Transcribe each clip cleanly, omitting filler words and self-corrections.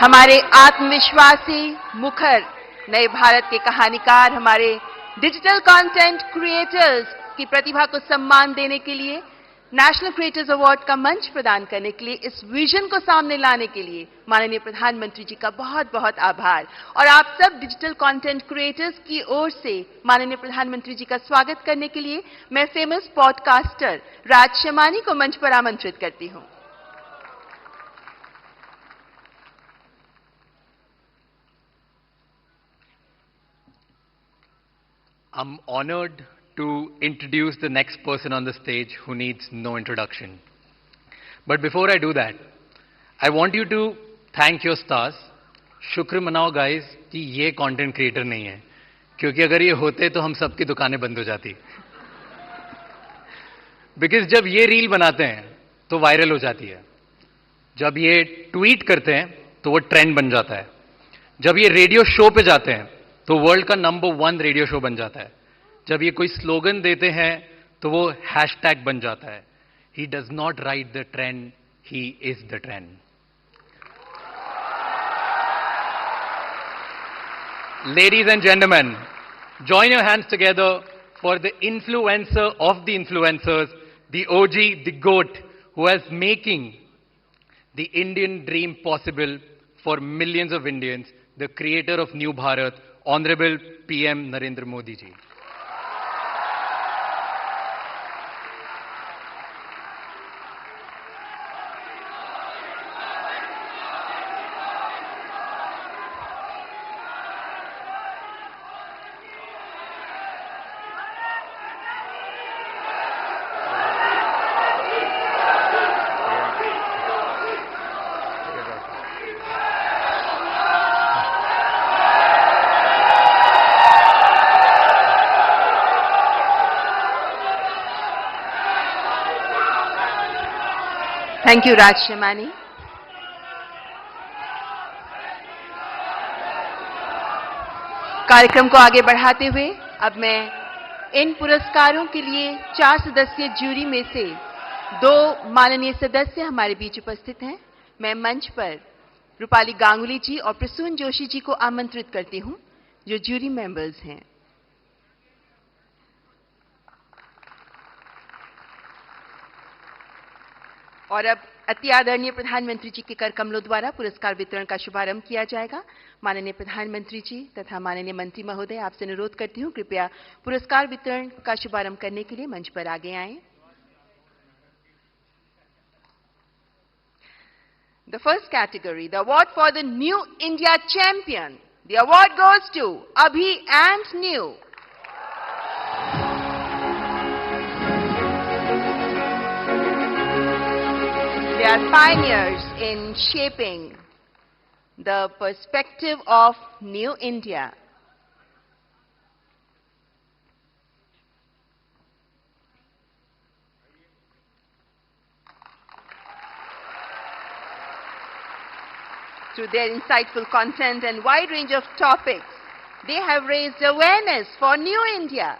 हमारे आत्मविश्वासी मुखर नए भारत के कहानीकार, हमारे डिजिटल कंटेंट क्रिएटर्स की प्रतिभा को सम्मान देने के लिए, नेशनल क्रिएटर्स अवार्ड का मंच प्रदान करने के लिए, इस विजन को सामने लाने के लिए माननीय प्रधानमंत्री जी का बहुत बहुत आभार। और आप सब डिजिटल कंटेंट क्रिएटर्स की ओर से माननीय प्रधानमंत्री जी का स्वागत करने के लिए मैं फेमस पॉडकास्टर राज शमानी को मंच पर आमंत्रित करती हूं। I'm honored to introduce the next person on the stage who needs no introduction. But before I do that, I want you to thank your stars. शुक्र मनाओ guys कि ये content creator नहीं है, क्योंकि अगर ये होते तो हम सबकी दुकानें बंद हो जाती। Because जब ये रील बनाते हैं तो वायरल हो जाती है, जब ये ट्वीट करते हैं तो वो ट्रेंड बन जाता है, जब ये रेडियो शो पे जाते हैं तो वर्ल्ड का नंबर 1 रेडियो शो बन जाता है, जब ये कोई स्लोगन देते हैं तो वो हैशटैग बन जाता है। He does not write the trend, he is the trend. Ladies and gentleman, join your hands together for the influencer of the influencers, the OG, the GOAT, who is making the Indian dream possible for millions of Indians, the creator of New Bharat, Honorable PM Narendra Modi ji. Thank you Raj Shamani. कार्यक्रम को आगे बढ़ाते हुए अब मैं इन पुरस्कारों के लिए 4 सदस्यीय जूरी में से 2 माननीय सदस्य हमारे बीच उपस्थित हैं। मैं मंच पर रूपाली गांगुली जी और प्रसून जोशी जी को आमंत्रित करती हूं, जो जूरी मेंबर्स हैं। और अब अति आदरणीय प्रधानमंत्री जी के कर कमलों द्वारा पुरस्कार वितरण का शुभारंभ किया जाएगा। माननीय प्रधानमंत्री जी तथा माननीय मंत्री महोदय, आपसे अनुरोध करती हूं कृपया पुरस्कार वितरण का शुभारंभ करने के लिए मंच पर आगे आएं। The first category, the award for the new India champion, the award goes to Abhi and Niyu. They are pioneers in shaping the perspective of New India. Through their insightful content and wide range of topics, they have raised awareness for New India.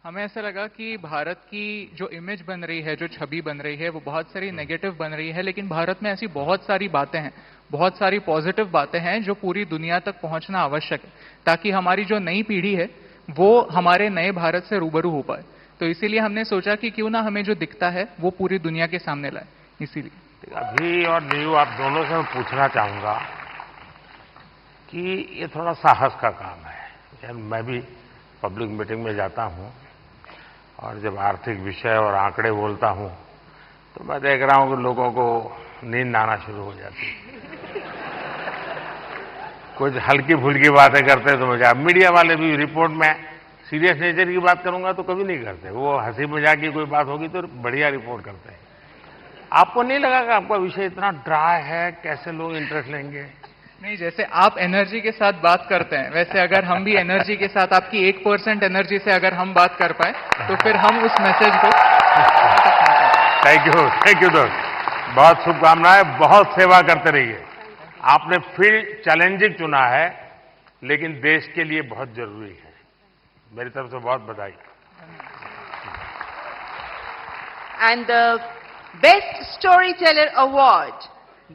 हमें ऐसा लगा कि भारत की जो image बन रही है, जो छवि बन रही है, वो बहुत सारी नेगेटिव बन रही है, लेकिन भारत में ऐसी बहुत सारी बातें हैं, बहुत सारी पॉजिटिव बातें हैं जो पूरी दुनिया तक पहुंचना आवश्यक है, ताकि हमारी जो नई पीढ़ी है वो हमारे नए भारत से रूबरू हो पाए। तो इसीलिए हमने सोचा कि क्यों ना हमें जो दिखता है वो पूरी दुनिया के सामने लाए। इसीलिए अभी और न्यू, आप दोनों से मैं पूछना चाहूंगा कि ये थोड़ा साहस का काम है। मैं भी पब्लिक मीटिंग में जाता हूं और जब आर्थिक विषय और आंकड़े बोलता हूं तो मैं देख रहा हूं कि लोगों को नींद आना शुरू हो जाती है। कुछ हल्की फुल्की बातें करते तो मजा। मीडिया वाले भी रिपोर्ट में सीरियस नेचर की बात करूंगा तो कभी नहीं करते, वो हंसी मजाक की कोई बात होगी तो बढ़िया रिपोर्ट करते हैं। आपको नहीं लगा कि आपका विषय इतना ड्राई है, कैसे लोग इंटरेस्ट लेंगे? नहीं, जैसे आप एनर्जी के साथ बात करते हैं, वैसे अगर हम भी एनर्जी के साथ, आपकी 1% एनर्जी से अगर हम बात कर पाए तो फिर हम उस मैसेज को थैंक यू दोस्त, बहुत शुभकामनाएं, बहुत सेवा करते रहिए। आपने फील्ड चैलेंजिंग चुना है, लेकिन देश के लिए बहुत जरूरी है। मेरी तरफ से बहुत बधाई। And the Best Storyteller Award.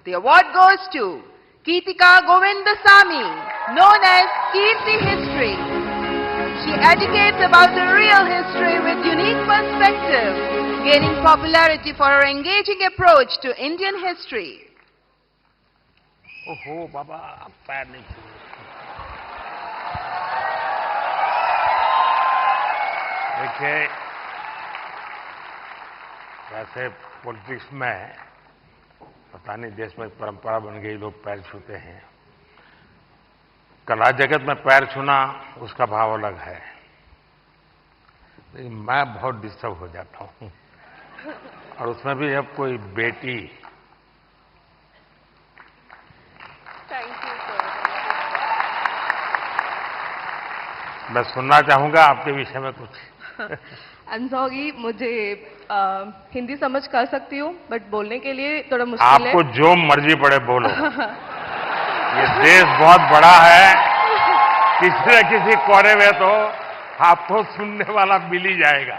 The award goes to Keetika Govindasamy, known as Kirti History. She educates about the real history with unique perspective, gaining popularity for her engaging approach to Indian history. ओहो बाबा, पैर नहीं छूए। देखिए, वैसे politics में पता नहीं देश में परंपरा बन गई, लोग पैर छूते हैं। कला जगत में पैर छूना उसका भाव अलग है, लेकिन मैं बहुत डिस्टर्ब हो जाता हूं। और उसमें भी जब कोई बेटी, Thank you, sir. मैं सुनना चाहूंगा आपके विषय में कुछ। आई एम सॉरी, मुझे हिंदी समझ कर सकती हूँ, बट बोलने के लिए थोड़ा मुश्किल है। आपको जो मर्जी पड़े बोलो। ये देश बहुत बड़ा है, किसी न किसी कोने में तो आपको सुनने वाला मिल ही जाएगा।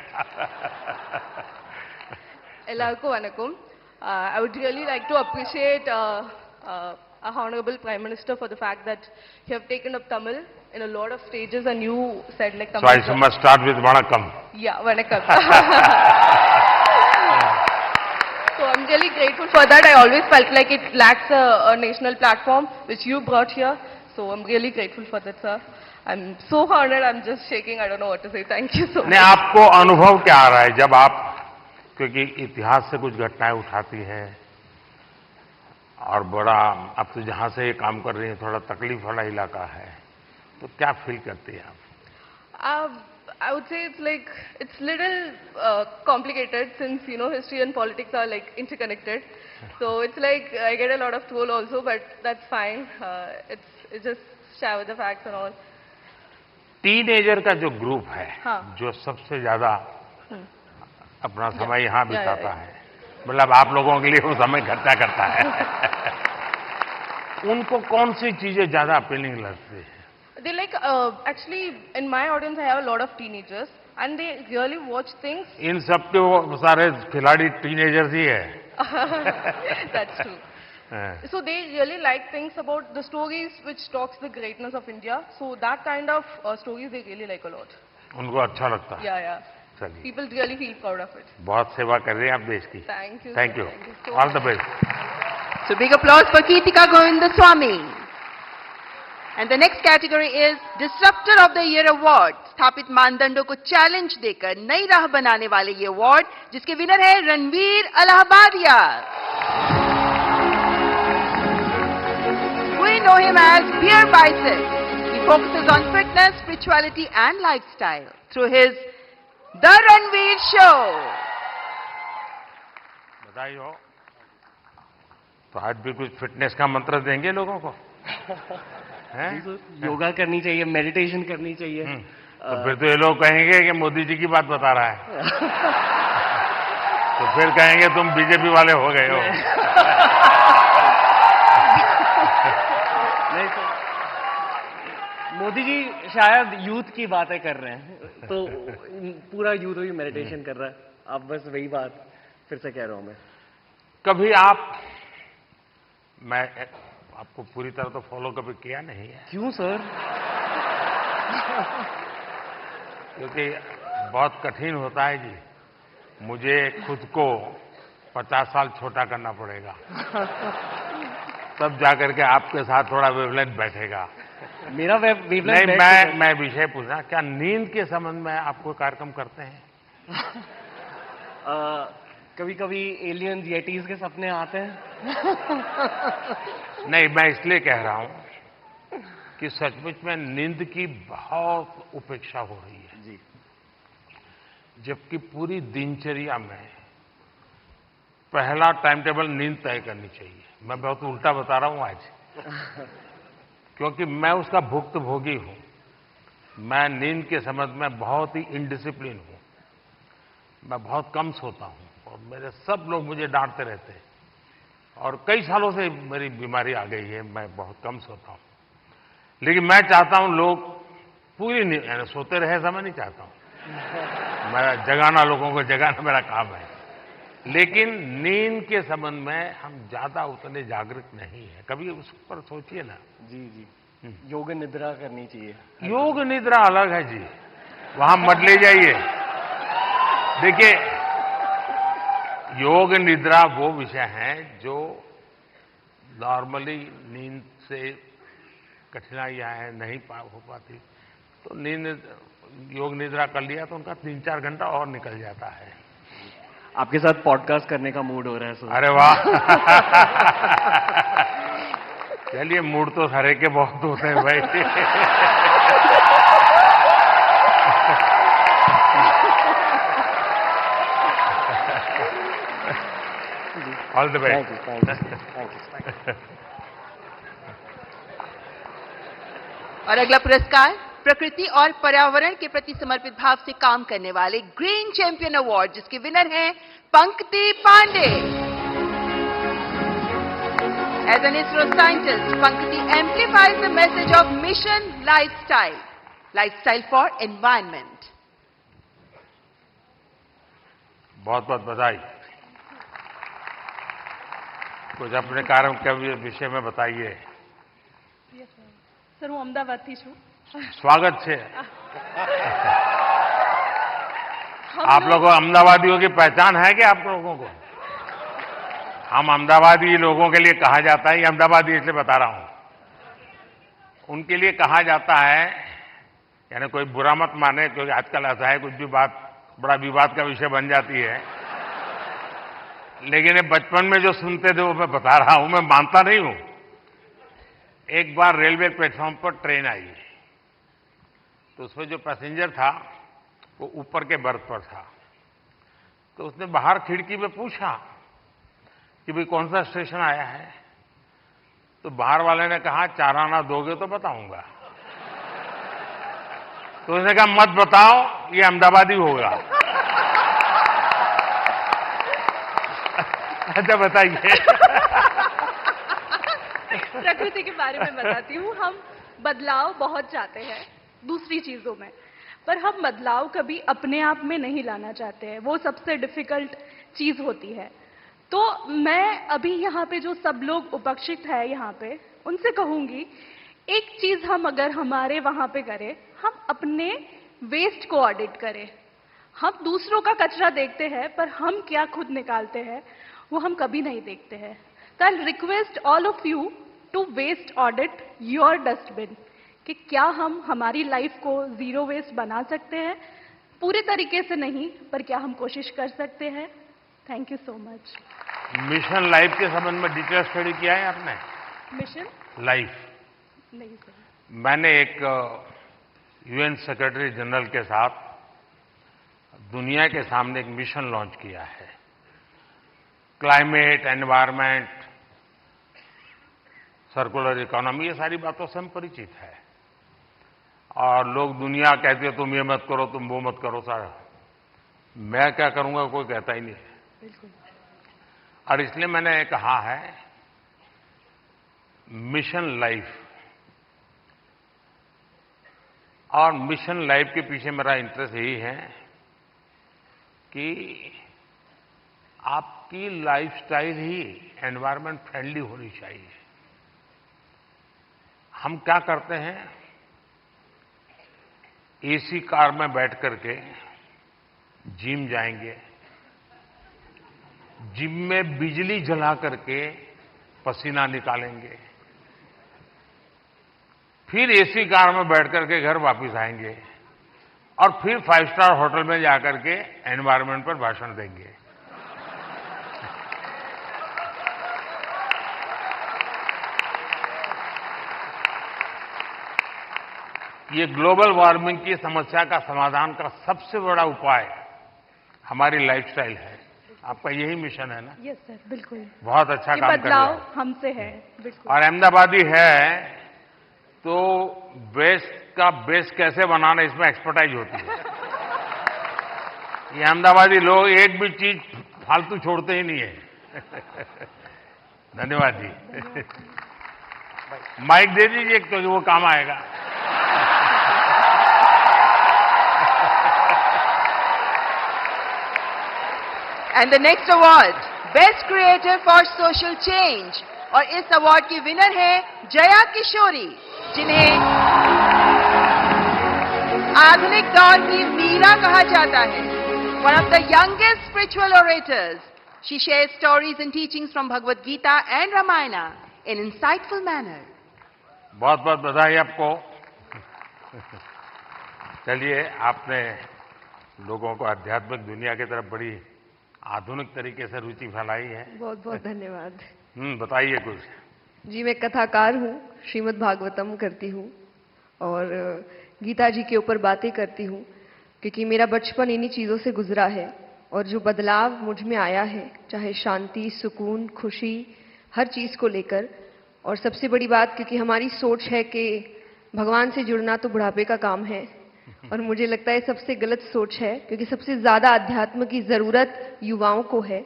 எல்லாருக்கும் வணக்கம். I would really like to appreciate our Honorable Prime Minister for the fact that you have taken up Tamil in a lot of stages and you said like Tamil. So I must start with Vanakkam. Yeah, vanakkam. So I'm really grateful for that. I always felt like it lacks a national platform which you brought here. So I'm really grateful for that, sir. I'm so honored. I'm just shaking. I don't know what to say. Thank you so much. नहीं, आपको अनुभव क्या आ रहा है जब आप, क्योंकि इतिहास से कुछ घटनाएं उठाती हैं और बड़ा, आप तो जहां से ये काम कर रही हैं थोड़ा तकलीफ वाला इलाका है, तो क्या फील करती हैं आप? I would say it's little complicated since history and politics are like interconnected. So it's like I get a lot of troll also, but that's fine. It's just share with the facts and all. Teenager का जो group है, हाँ। जो सबसे ज्यादा अपना समय यहाँ बिताता है, मतलब आप लोगों के लिए वो समय इकट्ठा करता है, उनको कौन सी चीजें ज्यादा अपीलिंग लगती है? They actually in my audience I have a lot of teenagers and they really watch things. इन सब के वो सारे खिलाड़ी टीनेजर्स ही है। That's true. So they really like things about the stories which talks the greatness of India. So that kind of stories they really like a lot. उनको अच्छा लगता है। Yeah. चलिए, People really feel proud of it. बहुत सेवा कर रहे हैं आप देश की। Thank you. Thank sir. You, Thank you so all the much. Best. So big applause for Keetika Govindasamy. And the next category is Disruptor of the Year Award. स्थापित मानदंडों को चैलेंज देकर नई राह बनाने वाले ये अवार्ड, जिसके विनर है Ranveer Allahbadia. We know him as Beer Bicep. He focuses on fitness, spirituality and lifestyle through his The Ranveer Show. बधाई हो। तो आज भी कुछ फिटनेस का मंत्र देंगे लोगों को? हैं? योगा करनी चाहिए, मेडिटेशन करनी चाहिए। तो फिर तो ये लोग कहेंगे कि मोदी जी की बात बता रहा है। तो फिर कहेंगे तुम बीजेपी वाले हो गए हो। नहीं सर, मोदी जी शायद यूथ की बातें कर रहे हैं, तो पूरा यूथ ही मेडिटेशन कर रहा है। आप बस वही बात फिर से कह रहा हूं मैं। कभी मैं आपको पूरी तरह तो फॉलो कभी किया नहीं है, क्यों सर? क्योंकि बहुत कठिन होता है जी। मुझे खुद को 50 साल छोटा करना पड़ेगा, तब जाकर के आपके साथ थोड़ा वेवलेंथ बैठेगा। मेरा वेवलेंथ नहीं, मैं विषय पूछना, क्या नींद के संबंध में आप कोई कार्यक्रम करते हैं? कभी कभी एलियंस येटीज के सपने आते हैं। नहीं, मैं इसलिए कह रहा हूं कि सचमुच में नींद की बहुत उपेक्षा हो रही है जी, जबकि पूरी दिनचर्या में पहला टाइम टेबल नींद तय करनी चाहिए। मैं बहुत उल्टा बता रहा हूं आज, क्योंकि मैं उसका भुक्तभोगी हूं। मैं नींद के संबंध में बहुत ही इनडिसिप्लिन हूं। मैं बहुत कम सोता हूं और मेरे सब लोग मुझे डांटते रहते हैं और कई सालों से मेरी बीमारी आ गई है, मैं बहुत कम सोता हूं। लेकिन मैं चाहता हूं लोग पूरी यानी सोते रहे ऐसा मैं नहीं चाहता हूं। मैं जगाना, लोगों को जगाना मेरा काम है। लेकिन नींद के संबंध में हम ज्यादा उतने जागृत नहीं है। कभी उस पर सोचिए ना। जी जी, योग निद्रा करनी चाहिए। योग निद्रा अलग है जी, वहां मत ले जाइए। देखिए, योग निद्रा वो विषय है जो नॉर्मली नींद से कठिनाइयां हैं, नहीं हो पाती, तो योग निद्रा कर लिया तो उनका 3-4 घंटा और निकल जाता है। आपके साथ पॉडकास्ट करने का मूड हो रहा है सर। अरे वाह। चलिए, मूड तो हरे के बहुत होते हैं भाई। All the best. Thank you. और अगला पुरस्कार प्रकृति और पर्यावरण के प्रति समर्पित भाव से काम करने वाले ग्रीन चैंपियन अवार्ड, जिसके विनर हैं पंकति Pandey. As an ISRO scientist, Pankati amplifies the message of Mission Lifestyle for Environment. बहुत बहुत बधाई। कुछ अपने कार्य के विषय में बताइए। સર હું અમદાવાદથી છું। स्वागत है। आप लोगों अहमदाबादियों की पहचान है क्या आप लोगों को? हम अहमदाबादी लोगों के लिए कहा जाता है, ये अहमदाबादी इसलिए बता रहा हूं, उनके लिए कहा जाता है, यानी कोई बुरा मत माने, क्योंकि आजकल ऐसा है कुछ भी बात बड़ा विवाद का विषय बन जाती है। लेकिन ये बचपन में जो सुनते थे वो मैं बता रहा हूं, मैं मानता नहीं हूं। एक बार रेलवे प्लेटफॉर्म पर ट्रेन आई, तो उसमें जो पैसेंजर था वो ऊपर के बर्थ पर था। तो उसने बाहर खिड़की में पूछा कि भाई कौन सा स्टेशन आया है? तो बाहर वाले ने कहा 4 आना दोगे तो बताऊंगा। तो उसने कहा मत बताओ, ये अहमदाबादी होगा। अच्छा बताइए। प्रकृति के बारे में बताती हूँ। हम बदलाव बहुत चाहते हैं दूसरी चीजों में, पर हम बदलाव कभी अपने आप में नहीं लाना चाहते हैं। वो सबसे डिफिकल्ट चीज होती है। तो मैं अभी यहाँ पे जो सब लोग उपस्थित है यहाँ पे, उनसे कहूंगी, एक चीज हम अगर हमारे वहां पे करें, हम अपने वेस्ट को ऑडिट करें। हम दूसरों का कचरा देखते हैं, पर हम क्या खुद निकालते हैं वो हम कभी नहीं देखते हैं। तो I request all of you to waste audit your dustbin, कि क्या हम हमारी लाइफ को जीरो वेस्ट बना सकते हैं। पूरे तरीके से नहीं, पर क्या हम कोशिश कर सकते हैं। Thank you so much. Mission life के संबंध में डिटेल स्टडी किया है आपने? मिशन लाइफ नहीं सर। मैंने एक यूएन सेक्रेटरी जनरल के साथ दुनिया के सामने एक मिशन लॉन्च किया है। क्लाइमेट, एनवायरनमेंट, सर्कुलर इकोनॉमी, ये सारी बातों से हम परिचित है। और लोग दुनिया कहते हैं तुम ये मत करो, तुम वो मत करो। सारा मैं क्या करूंगा कोई कहता ही नहीं है। बिल्कुल। और इसलिए मैंने कहा है मिशन लाइफ। और मिशन लाइफ के पीछे मेरा इंटरेस्ट यही है कि आपकी लाइफस्टाइल ही एनवायरनमेंट फ्रेंडली होनी चाहिए। हम क्या करते हैं, एसी कार में बैठ करके जिम जाएंगे, जिम में बिजली जला करके पसीना निकालेंगे, फिर एसी कार में बैठ करके घर वापस आएंगे और फिर 5 स्टार होटल में जाकर के एनवायरनमेंट पर भाषण देंगे। ये ग्लोबल वार्मिंग की समस्या का समाधान का सबसे बड़ा उपाय हमारी लाइफस्टाइल है। आपका यही मिशन है ना? यस सर, बिल्कुल। बहुत अच्छा काम कर रहे हैं। बदलाव हमसे है, बिल्कुल। और अहमदाबादी है तो वेस्ट का बेस्ट कैसे बनाना, इसमें एक्सपर्टाइज होती है। ये अहमदाबादी लोग एक भी चीज फालतू छोड़ते ही नहीं है। धन्यवाद जी। माइक दे दीजिए क्योंकि वो काम आएगा। And the next award, Best Creator for Social Change. और इस अवार्ड की विनर है जया किशोरी, जिन्हें आधुनिक दौर की मीरा कहा जाता है। One of the youngest spiritual orators, she shares stories and teachings from Bhagavad Gita and Ramayana in insightful manner. बहुत बहुत बधाई आपको। चलिए, आपने लोगों को आध्यात्मिक दुनिया की तरफ बड़ी आधुनिक तरीके से रुचि फैलाई है। बहुत बहुत धन्यवाद। बताइए कुछ। जी, मैं कथाकार हूँ, श्रीमद् भागवतम करती हूँ और गीता जी के ऊपर बातें करती हूँ, क्योंकि मेरा बचपन इन्हीं चीज़ों से गुजरा है और जो बदलाव मुझ में आया है, चाहे शांति, सुकून, खुशी, हर चीज़ को लेकर। और सबसे बड़ी बात, क्योंकि हमारी सोच है कि भगवान से जुड़ना तो बुढ़ापे का काम है, और मुझे लगता है सबसे गलत सोच है, क्योंकि सबसे ज़्यादा अध्यात्म की ज़रूरत युवाओं को है।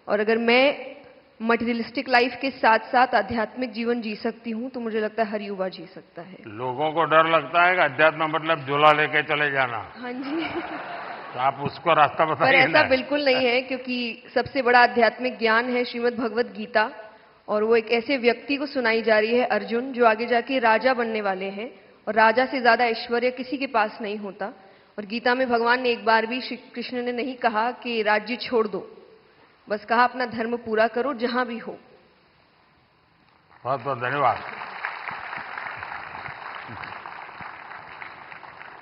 और अगर मैं मटेरियलिस्टिक लाइफ के साथ साथ आध्यात्मिक जीवन जी सकती हूँ, तो मुझे लगता है हर युवा जी सकता है। लोगों को डर लगता है कि अध्यात्म मतलब झोला लेके चले जाना। हाँ जी। तो आप उसको रास्ता पर बताइए ऐसा ना। बिल्कुल नहीं है, क्योंकि सबसे बड़ा आध्यात्मिक ज्ञान है श्रीमद् भगवद गीता, और वो एक ऐसे व्यक्ति को सुनाई जा रही है, अर्जुन, जो आगे जाके राजा बनने वाले हैं, और राजा से ज्यादा ऐश्वर्य किसी के पास नहीं होता। और गीता में भगवान ने एक बार भी, श्री कृष्ण ने नहीं कहा कि राज्य छोड़ दो, बस कहा अपना धर्म पूरा करो जहां भी हो। बहुत बहुत धन्यवाद।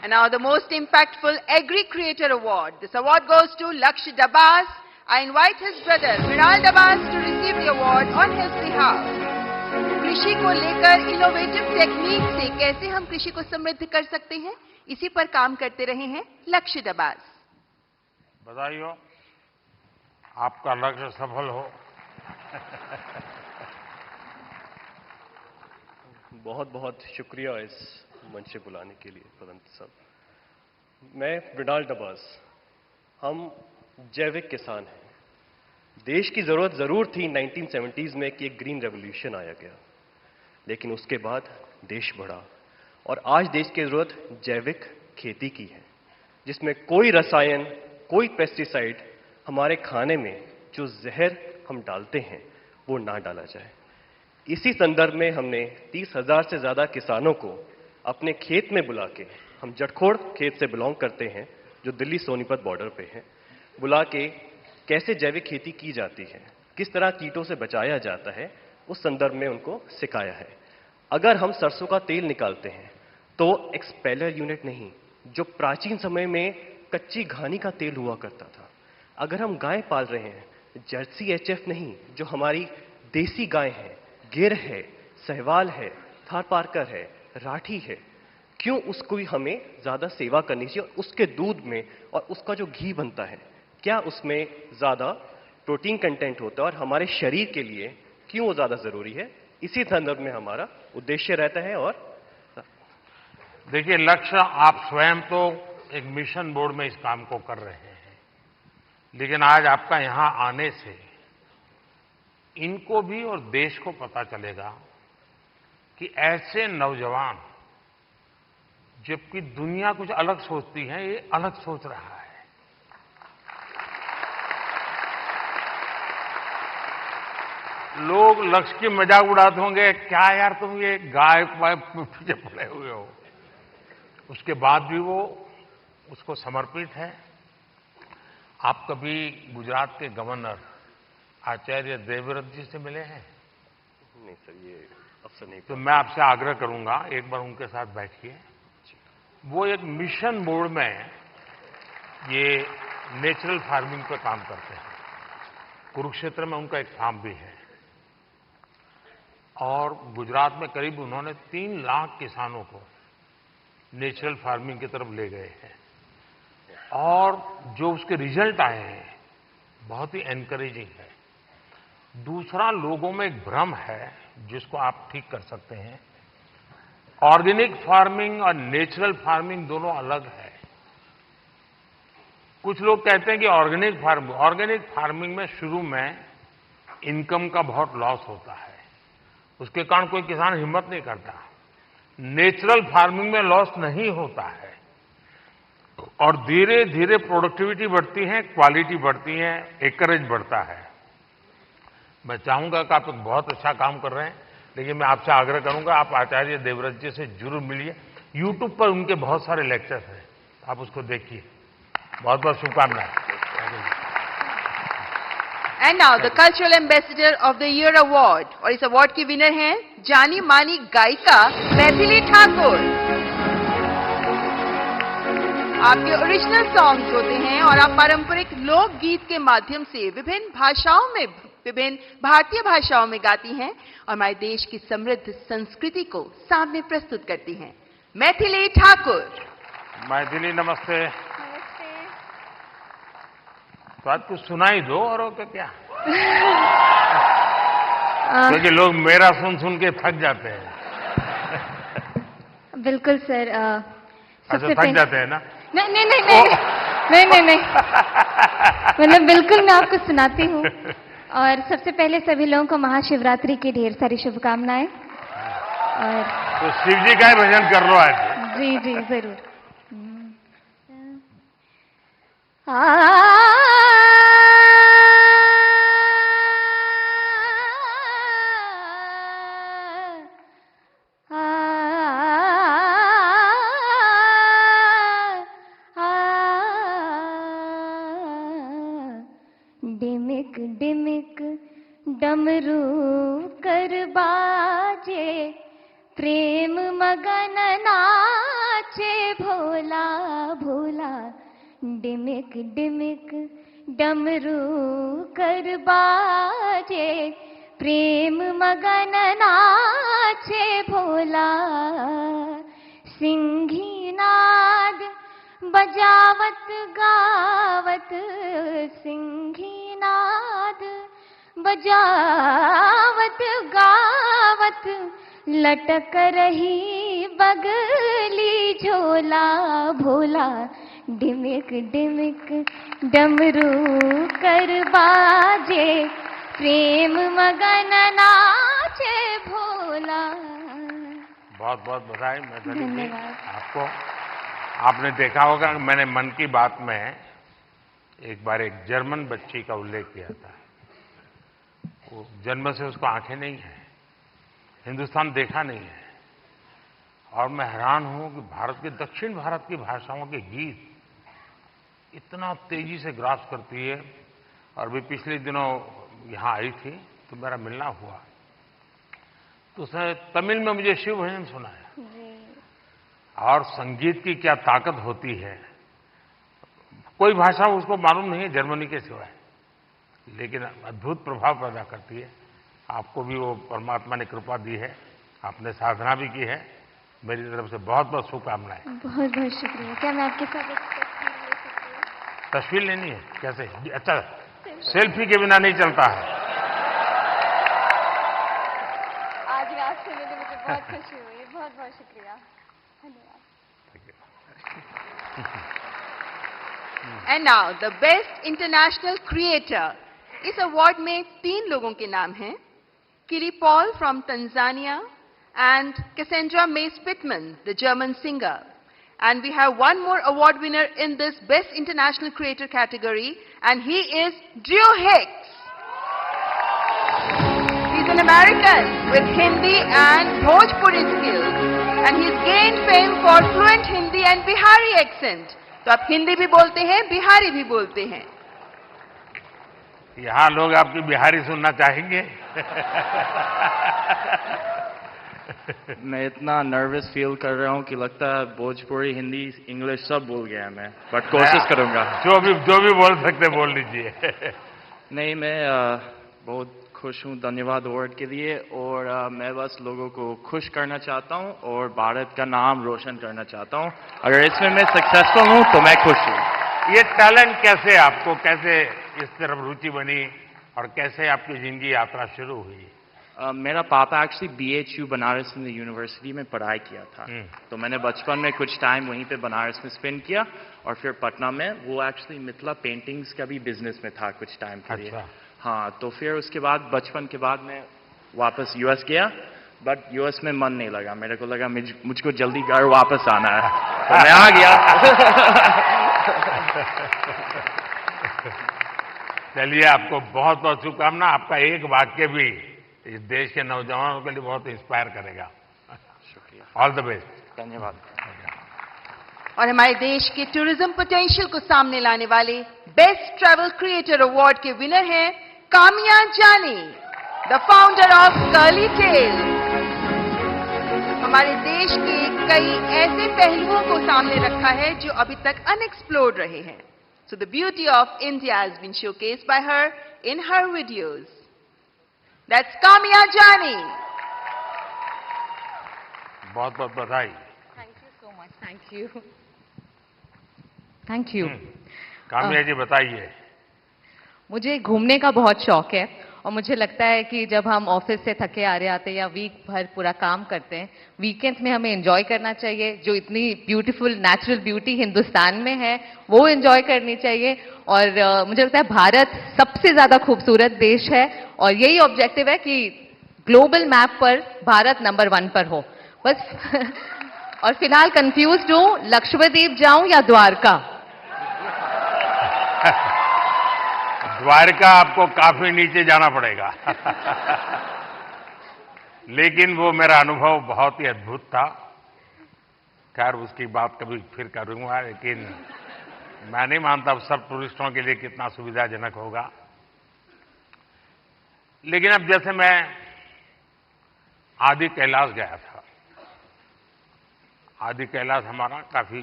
And now the most impactful Agri Creator Award. This award goes to Lakshya Dabas. I invite his brother Mrinal Dabas to receive the award on his behalf. कृषि को लेकर इनोवेटिव टेक्निक से कैसे हम कृषि को समृद्ध कर सकते हैं, इसी पर काम करते रहे हैं लक्ष्य दबास। बधाई हो, आपका लक्ष्य सफल हो। बहुत बहुत शुक्रिया इस मंच से बुलाने के लिए पदंत साहब। मैं मृणाल डबास, हम जैविक किसान हैं। देश की जरूरत जरूर थी 1970s में कि एक ग्रीन रेवोल्यूशन आया गया, लेकिन उसके बाद देश बढ़ा और आज देश की जरूरत जैविक खेती की है, जिसमें कोई रसायन, कोई पेस्टिसाइड हमारे खाने में जो जहर हम डालते हैं वो ना डाला जाए। इसी संदर्भ में हमने 30,000 से ज्यादा किसानों को अपने खेत में बुला के, हम जटखोड़ खेत से बिलोंग करते हैं जो दिल्ली सोनीपत बॉर्डर पे है, बुला के कैसे जैविक खेती की जाती है, किस तरह कीटों से बचाया जाता है, उस संदर्भ में उनको सिखाया है। अगर हम सरसों का तेल निकालते हैं तो एक्सपेलर यूनिट नहीं, जो प्राचीन समय में कच्ची घानी का तेल हुआ करता था। अगर हम गाय पाल रहे हैं, जर्सी एचएफ नहीं, जो हमारी देसी गाय है, गिर है, सहवाल है, थारपारकर है, राठी है, क्यों उसको ही हमें ज्यादा सेवा करनी चाहिए? और उसके दूध में और उसका जो घी बनता है, क्या उसमें ज्यादा प्रोटीन कंटेंट होता है और हमारे शरीर के लिए क्यों वो ज्यादा जरूरी है? इसी संदर्भ में हमारा उद्देश्य रहता है। और देखिए, लक्ष्य आप स्वयं तो एक मिशन बोर्ड में इस काम को कर रहे हैं, लेकिन आज आपका यहां आने से इनको भी और देश को पता चलेगा कि ऐसे नौजवान, जबकि दुनिया कुछ अलग सोचती है, ये अलग सोच रहा है। लोग लक्ष्य की मजाक उड़ाते होंगे, क्या यार तुम ये गाय पीछे पड़े हुए हो। उसके बाद भी वो उसको समर्पित है। आप कभी गुजरात के गवर्नर आचार्य देवव्रत जी से मिले हैं? नहीं सर, ये अवसर नहीं। तो मैं आपसे आग्रह करूंगा, एक बार उनके साथ बैठिए। वो एक मिशन बोर्ड में ये नेचुरल फार्मिंग पे काम करते हैं। कुरुक्षेत्र में उनका एक फार्म भी है, और गुजरात में करीब उन्होंने 3 लाख किसानों को नेचुरल फार्मिंग की तरफ ले गए हैं, और जो उसके रिजल्ट आए हैं बहुत ही एनकरेजिंग है। दूसरा, लोगों में एक भ्रम है जिसको आप ठीक कर सकते हैं। ऑर्गेनिक फार्मिंग और नेचुरल फार्मिंग दोनों अलग है। कुछ लोग कहते हैं कि ऑर्गेनिक फार्मिंग में शुरू में इनकम का बहुत लॉस होता है, उसके कारण कोई किसान हिम्मत नहीं करता। नेचुरल फार्मिंग में लॉस नहीं होता है और धीरे धीरे प्रोडक्टिविटी बढ़ती है, क्वालिटी बढ़ती है, एकरेज बढ़ता है। मैं चाहूंगा कि आप एक बहुत अच्छा काम कर रहे हैं, लेकिन मैं आपसे आग्रह करूंगा आप आचार्य देवव्रत जी से जरूर मिलिए। यूट्यूब पर उनके बहुत सारे लेक्चर्स हैं, आप उसको देखिए। बहुत बहुत शुभकामनाएं। And now the cultural ambassador of the year award, और इस अवार्ड की विनर हैं जानी मानी गायिका मैथिली ठाकुर। आपके ओरिजिनल सॉन्ग्स होते हैं और आप पारंपरिक लोकगीत के माध्यम से विभिन्न भारतीय भाषाओं में गाती हैं और हमारे देश की समृद्ध संस्कृति को सामने प्रस्तुत करती हैं। मैथिली ठाकुर। मैथिली नमस्ते। तो आज कुछ सुनाई दो और क्या क्योंकि लोग मेरा सुन सुन के थक जाते हैं। बिल्कुल सर। अच्छा, थक जाते हैं ना? नहीं मतलब बिल्कुल मैं आपको सुनाती हूँ। और सबसे पहले सभी लोगों को महाशिवरात्रि की ढेर सारी शुभकामनाएं। और तो शिव जी का ही भजन कर लो आज। जी जी जरूर। डिमिक डिमिक डमरू कर बाजे, प्रेम मगन नाचे भोला भोला। डिमिक डिमिक डमरू कर बाजे, प्रेम मगन नाचे भोला। सिंही नाद बजावत गावत, सिंही नाद बजावत गावत, लटक रही बगली झोला भोला। डिमिक डिमिक डमरू कर बाजे, प्रेम मगन नाचे भोला। बहुत बहुत बधाई मैथिली जी आपको। आपने देखा होगा कि मैंने मन की बात में एक बार एक जर्मन बच्ची का उल्लेख किया था। वो जन्म से उसको आंखें नहीं है, हिंदुस्तान देखा नहीं है, और मैं हैरान हूं कि भारत के दक्षिण भारत की भाषाओं के गीत इतना तेजी से ग्रास करती है। और भी पिछले दिनों यहां आई थी तो मेरा मिलना हुआ, तो उसने तमिल में मुझे शिव भजन सुनाया। और संगीत की क्या ताकत होती है, कोई भाषा उसको मालूम नहीं है जर्मनी के सिवाय, लेकिन अद्भुत प्रभाव पैदा करती है। आपको भी वो परमात्मा ने कृपा दी है, आपने साधना भी की है। मेरी तरफ से बहुत बहुत शुभकामनाएं। बहुत बहुत शुक्रिया। क्या मैं आपके साथ एक तस्वीर ले सकती हूँ? तस्वीर लेनी है? कैसे? अच्छा, सेल्फी के बिना नहीं चलता है। आज रात से मुझे बहुत खुशी हुई। बहुत बहुत शुक्रिया, धन्यवाद। And now the best international creator. इस अवार्ड में 3 लोगों के नाम हैं, किरी Paul from Tanzania and Cassandra May Spitman, the German singer. And we have one more award winner in this Best International Creator category, and he is Drew Hicks. He's an American with Hindi and Bhojpuri skills, and he's gained fame for fluent Hindi and Bihari accent. तो आप हिंदी भी बोलते हैं, बिहारी भी बोलते हैं। यहां लोग आपकी बिहारी सुनना चाहेंगे। मैं इतना नर्वस फील कर रहा हूँ कि लगता है भोजपुरी, हिंदी, इंग्लिश सब भूल गया मैं, बट कोशिश करूंगा। जो भी बोल सकते बोल लीजिए। नहीं, मैं बहुत खुश हूँ धन्यवाद अवार्ड के लिए, और मैं बस लोगों को खुश करना चाहता हूँ और भारत का नाम रोशन करना चाहता हूँ। अगर इसमें मैं सक्सेसफुल हूँ तो मैं खुश हूँ। ये टैलेंट कैसे आपको, कैसे इस तरफ रुचि बनी और कैसे आपकी जिंदगी यात्रा शुरू हुई? मेरा पापा actually BHU Banaras Hindu university में पढ़ाई किया था, तो मैंने बचपन में कुछ टाइम वहीं पे बनारस में स्पेंड किया और फिर पटना में वो एक्चुअली मिथिला पेंटिंग्स का भी बिजनेस में था कुछ टाइम के लिए। अच्छा। हाँ, तो फिर उसके बाद बचपन के बाद मैं वापस US गया, बट US में मन नहीं लगा, मेरे को लगा मुझको जल्दी घर वापस आना है, तो मैं आ गया। चलिए, आपको बहुत बहुत शुभकामना। आपका एक वाक्य भी इस देश के नौजवानों के लिए बहुत इंस्पायर करेगा। शुक्रिया, ऑल द बेस्ट। धन्यवाद। और हमारे देश के टूरिज्म पोटेंशियल को सामने लाने वाले बेस्ट ट्रैवल क्रिएटर अवार्ड के विनर हैं Kamiya Jani, the founder of Curly Tale. हमारे देश के कई ऐसे पहलुओं को सामने रखा है जो अभी तक अनएक्सप्लोर्ड रहे हैं। So the beauty of India has been showcased by her in her videos. That's Kamya Jani. बहुत बहुत बधाई। Thank you so much. Thank you. Thank you. Kamiya जी बताइए। मुझे घूमने का बहुत शौक है और मुझे लगता है कि जब हम ऑफिस से थके आ रहे आते हैं या वीक भर पूरा काम करते हैं, वीकेंड्स में हमें एंजॉय करना चाहिए। जो इतनी ब्यूटीफुल नेचुरल ब्यूटी हिंदुस्तान में है वो एंजॉय करनी चाहिए। और मुझे लगता है भारत सबसे ज्यादा खूबसूरत देश है और यही ऑब्जेक्टिव है कि ग्लोबल मैप पर भारत नंबर 1 पर हो बस। और फिलहाल कंफ्यूज्ड हूं, लक्षद्वीप जाऊं या द्वारका? द्वारका आपको काफी नीचे जाना पड़ेगा। लेकिन वो मेरा अनुभव बहुत ही अद्भुत था। खैर, उसकी बात कभी फिर करूंगा, लेकिन मैं नहीं मानता सब टूरिस्टों के लिए कितना सुविधाजनक होगा। लेकिन अब जैसे मैं आदि कैलाश गया था, आदि कैलाश हमारा काफी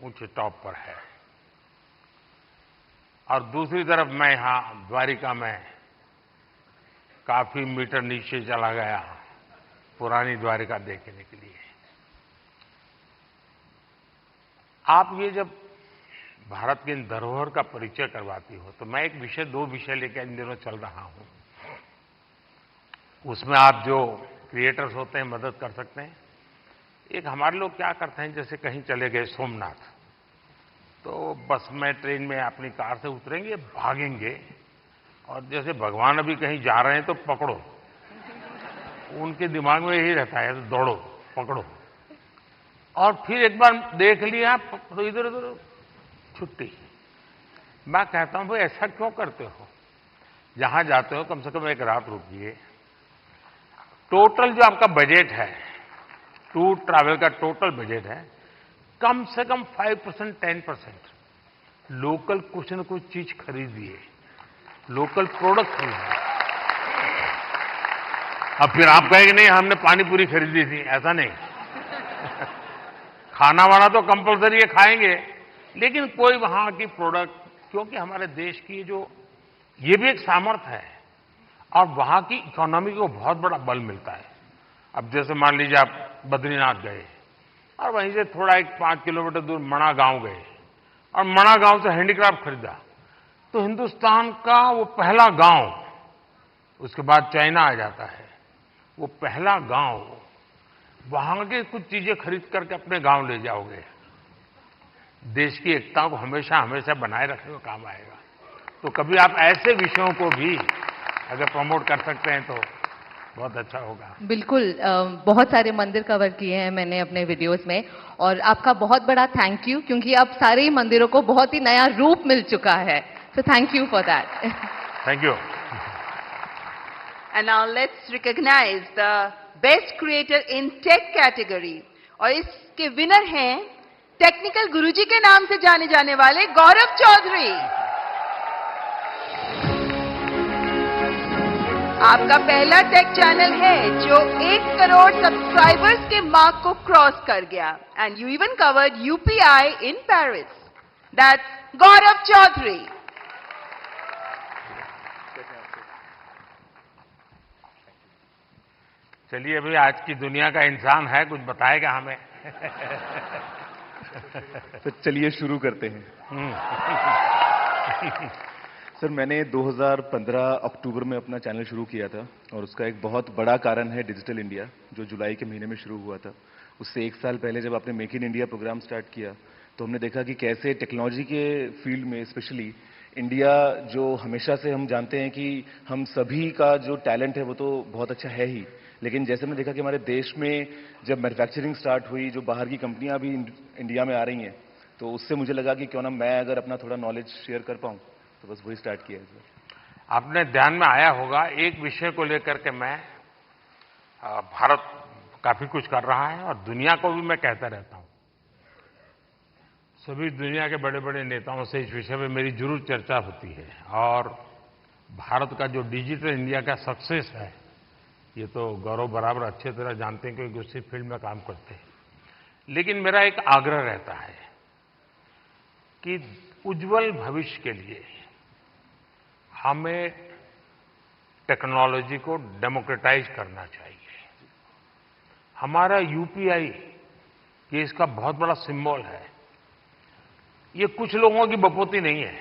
ऊंचे टॉप पर है, और दूसरी तरफ मैं यहां द्वारिका में काफी मीटर नीचे चला गया पुरानी द्वारिका देखने के लिए। आप ये जब भारत की इन धरोहर का परिचय करवाती हो, तो मैं दो विषय लेकर इन दिनों चल रहा हूं। उसमें आप जो क्रिएटर्स होते हैं मदद कर सकते हैं। एक हमारे लोग क्या करते हैं, जैसे कहीं चले गए सोमनाथ, तो बस में ट्रेन में अपनी कार से उतरेंगे, भागेंगे, और जैसे भगवान अभी कहीं जा रहे हैं तो पकड़ो। उनके दिमाग में यही रहता है, तो दौड़ो, पकड़ो, और फिर एक बार देख लिया तो इधर उधर छुट्टी। मैं कहता हूं भाई ऐसा क्यों करते हो? जहां जाते हो कम से कम एक रात रुकिए। टोटल जो आपका बजट है, टूर ट्रैवल का टोटल बजट है, कम से कम 5% 10% लोकल कुछ न कुछ चीज खरीदिए, लोकल प्रोडक्ट खरीदिए। अब फिर आप कहेंगे नहीं हमने पानी पूरी खरीदी थी, ऐसा नहीं। खाना वाना तो कंपलसरी है, खाएंगे, लेकिन कोई वहां की प्रोडक्ट, क्योंकि हमारे देश की जो ये भी एक सामर्थ्य है और वहां की इकोनॉमी को बहुत बड़ा बल मिलता है। अब जैसे मान लीजिए आप बद्रीनाथ गए और वहीं से थोड़ा एक 5 किलोमीटर दूर मणा गांव गए और मणा गांव से हैंडीक्राफ्ट खरीदा, तो हिंदुस्तान का वो पहला गांव, उसके बाद चाइना आ जाता है, वो पहला गांव, वहां के कुछ चीजें खरीद करके अपने गांव ले जाओगे, देश की एकता को हमेशा हमेशा बनाए रखने का काम आएगा। तो कभी आप ऐसे विषयों को भी अगर प्रमोट कर सकते हैं तो बहुत अच्छा होगा। बिल्कुल, बहुत सारे मंदिर कवर किए हैं मैंने अपने वीडियोस में, और आपका बहुत बड़ा थैंक यू, क्योंकि अब सारे ही मंदिरों को बहुत ही नया रूप मिल चुका है। So thank you for that. Thank you. And now let's recognize the best creator in tech category. और इसके विनर हैं टेक्निकल गुरुजी के नाम से जाने जाने वाले गौरव चौधरी। आपका पहला टेक चैनल है जो 1 करोड़ सब्सक्राइबर्स के मार्क को क्रॉस कर गया, and you even covered UPI in Paris. That's Gaurav Chaudhary. चलिए, अभी आज की दुनिया का इंसान है, कुछ बताएगा हमें। तो चलिए शुरू करते हैं। सर मैंने 2015 अक्टूबर में अपना चैनल शुरू किया था और उसका एक बहुत बड़ा कारण है डिजिटल इंडिया, जो जुलाई के महीने में शुरू हुआ था। उससे 1 साल पहले जब आपने Make in India programme start किया तो हमने देखा कि कैसे टेक्नोलॉजी के फील्ड में स्पेशली इंडिया, जो हमेशा से हम जानते हैं कि हम सभी का जो टैलेंट है वो तो बहुत अच्छा है ही, लेकिन जैसे हमने देखा कि हमारे देश में जब मैन्युफैक्चरिंग स्टार्ट हुई, जो बाहर की कंपनियां भी इंडिया में आ रही हैं, तो उससे मुझे लगा कि क्यों ना मैं अगर अपना थोड़ा नॉलेज शेयर कर पाऊं, तो बस वही स्टार्ट किया है सर। आपने ध्यान में आया होगा, एक विषय को लेकर के मैं भारत काफी कुछ कर रहा है और दुनिया को भी मैं कहता रहता हूं। सभी दुनिया के बड़े बड़े नेताओं से इस विषय में मेरी जरूर चर्चा होती है और भारत का जो डिजिटल इंडिया का सक्सेस है, ये तो गौरव बराबर अच्छे तरह जानते हैं क्योंकि उसी फील्ड में काम करते हैं। लेकिन मेरा एक आग्रह रहता है कि उज्जवल भविष्य के लिए हमें टेक्नोलॉजी को डेमोक्रेटाइज करना चाहिए। हमारा यूपीआई ये इसका बहुत बड़ा सिंबल है। ये कुछ लोगों की बपोती नहीं है,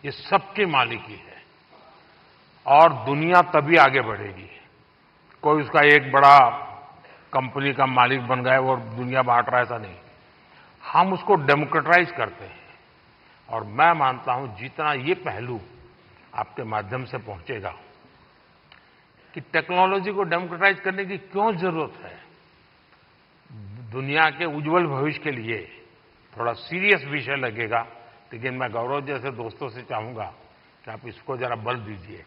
ये सबकी मालिकी है और दुनिया तभी आगे बढ़ेगी। कोई उसका एक बड़ा कंपनी का मालिक बन गया और दुनिया बांट रहा है, ऐसा नहीं। हम उसको डेमोक्रेटाइज करते हैं और मैं मानता हूं जितना ये पहलू आपके माध्यम से पहुंचेगा कि टेक्नोलॉजी को डेमोक्रेटाइज करने की क्यों जरूरत है, दुनिया के उज्जवल भविष्य के लिए थोड़ा सीरियस विषय लगेगा, लेकिन मैं गौरव जैसे दोस्तों से चाहूंगा कि आप इसको जरा बल दीजिए।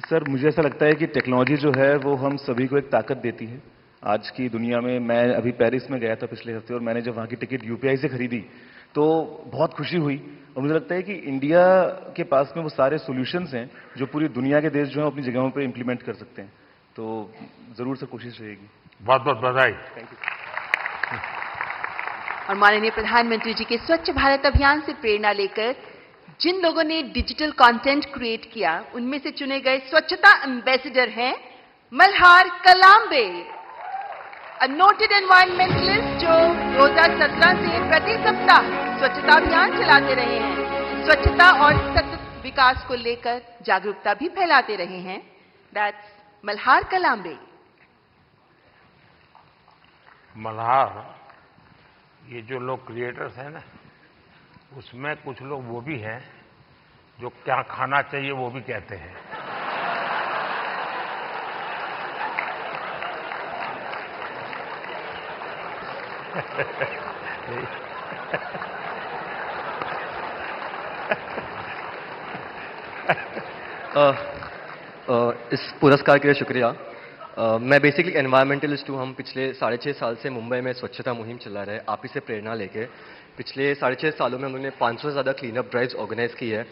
सर मुझे ऐसा लगता है कि टेक्नोलॉजी जो है वो हम सभी को एक ताकत देती है आज की दुनिया में। मैं अभी पेरिस में गया था पिछले हफ्ते और मैंने जब वहां की टिकट यूपीआई से खरीदी तो बहुत खुशी हुई और मुझे लगता है कि इंडिया के पास में वो सारे सॉल्यूशंस हैं जो पूरी दुनिया के देश जो हैं अपनी जगहों पे इंप्लीमेंट कर सकते हैं। तो जरूर से कोशिश रहेगी। बहुत बहुत बधाई। Thank you. और माननीय प्रधानमंत्री जी के स्वच्छ भारत अभियान से प्रेरणा लेकर जिन लोगों ने डिजिटल कंटेंट क्रिएट किया, उनमें से चुने गए स्वच्छता एम्बेसडर हैं मल्हार कलाम्बे, अ नोटेड एनवायरमेंटलिस्ट जो 2017 से प्रति सप्ताह स्वच्छता अभियान चलाते रहे हैं, स्वच्छता और सतत विकास को लेकर जागरूकता भी फैलाते रहे हैं। दैट्स मल्हार कलाम्बे। मल्हार, ये जो लोग क्रिएटर्स हैं ना, उसमें कुछ लोग वो भी हैं जो क्या खाना चाहिए वो भी कहते हैं। इस पुरस्कार के लिए शुक्रिया। मैं बेसिकली एनवायरमेंटलिस्ट हूँ। हम पिछले 6.5 साल से मुंबई में स्वच्छता मुहिम चला रहे हैं, आप ही से प्रेरणा लेके। पिछले 6.5 सालों में हम लोगों ने 500 से ज़्यादा क्लीनअप ड्राइव्स ऑर्गेनाइज की है,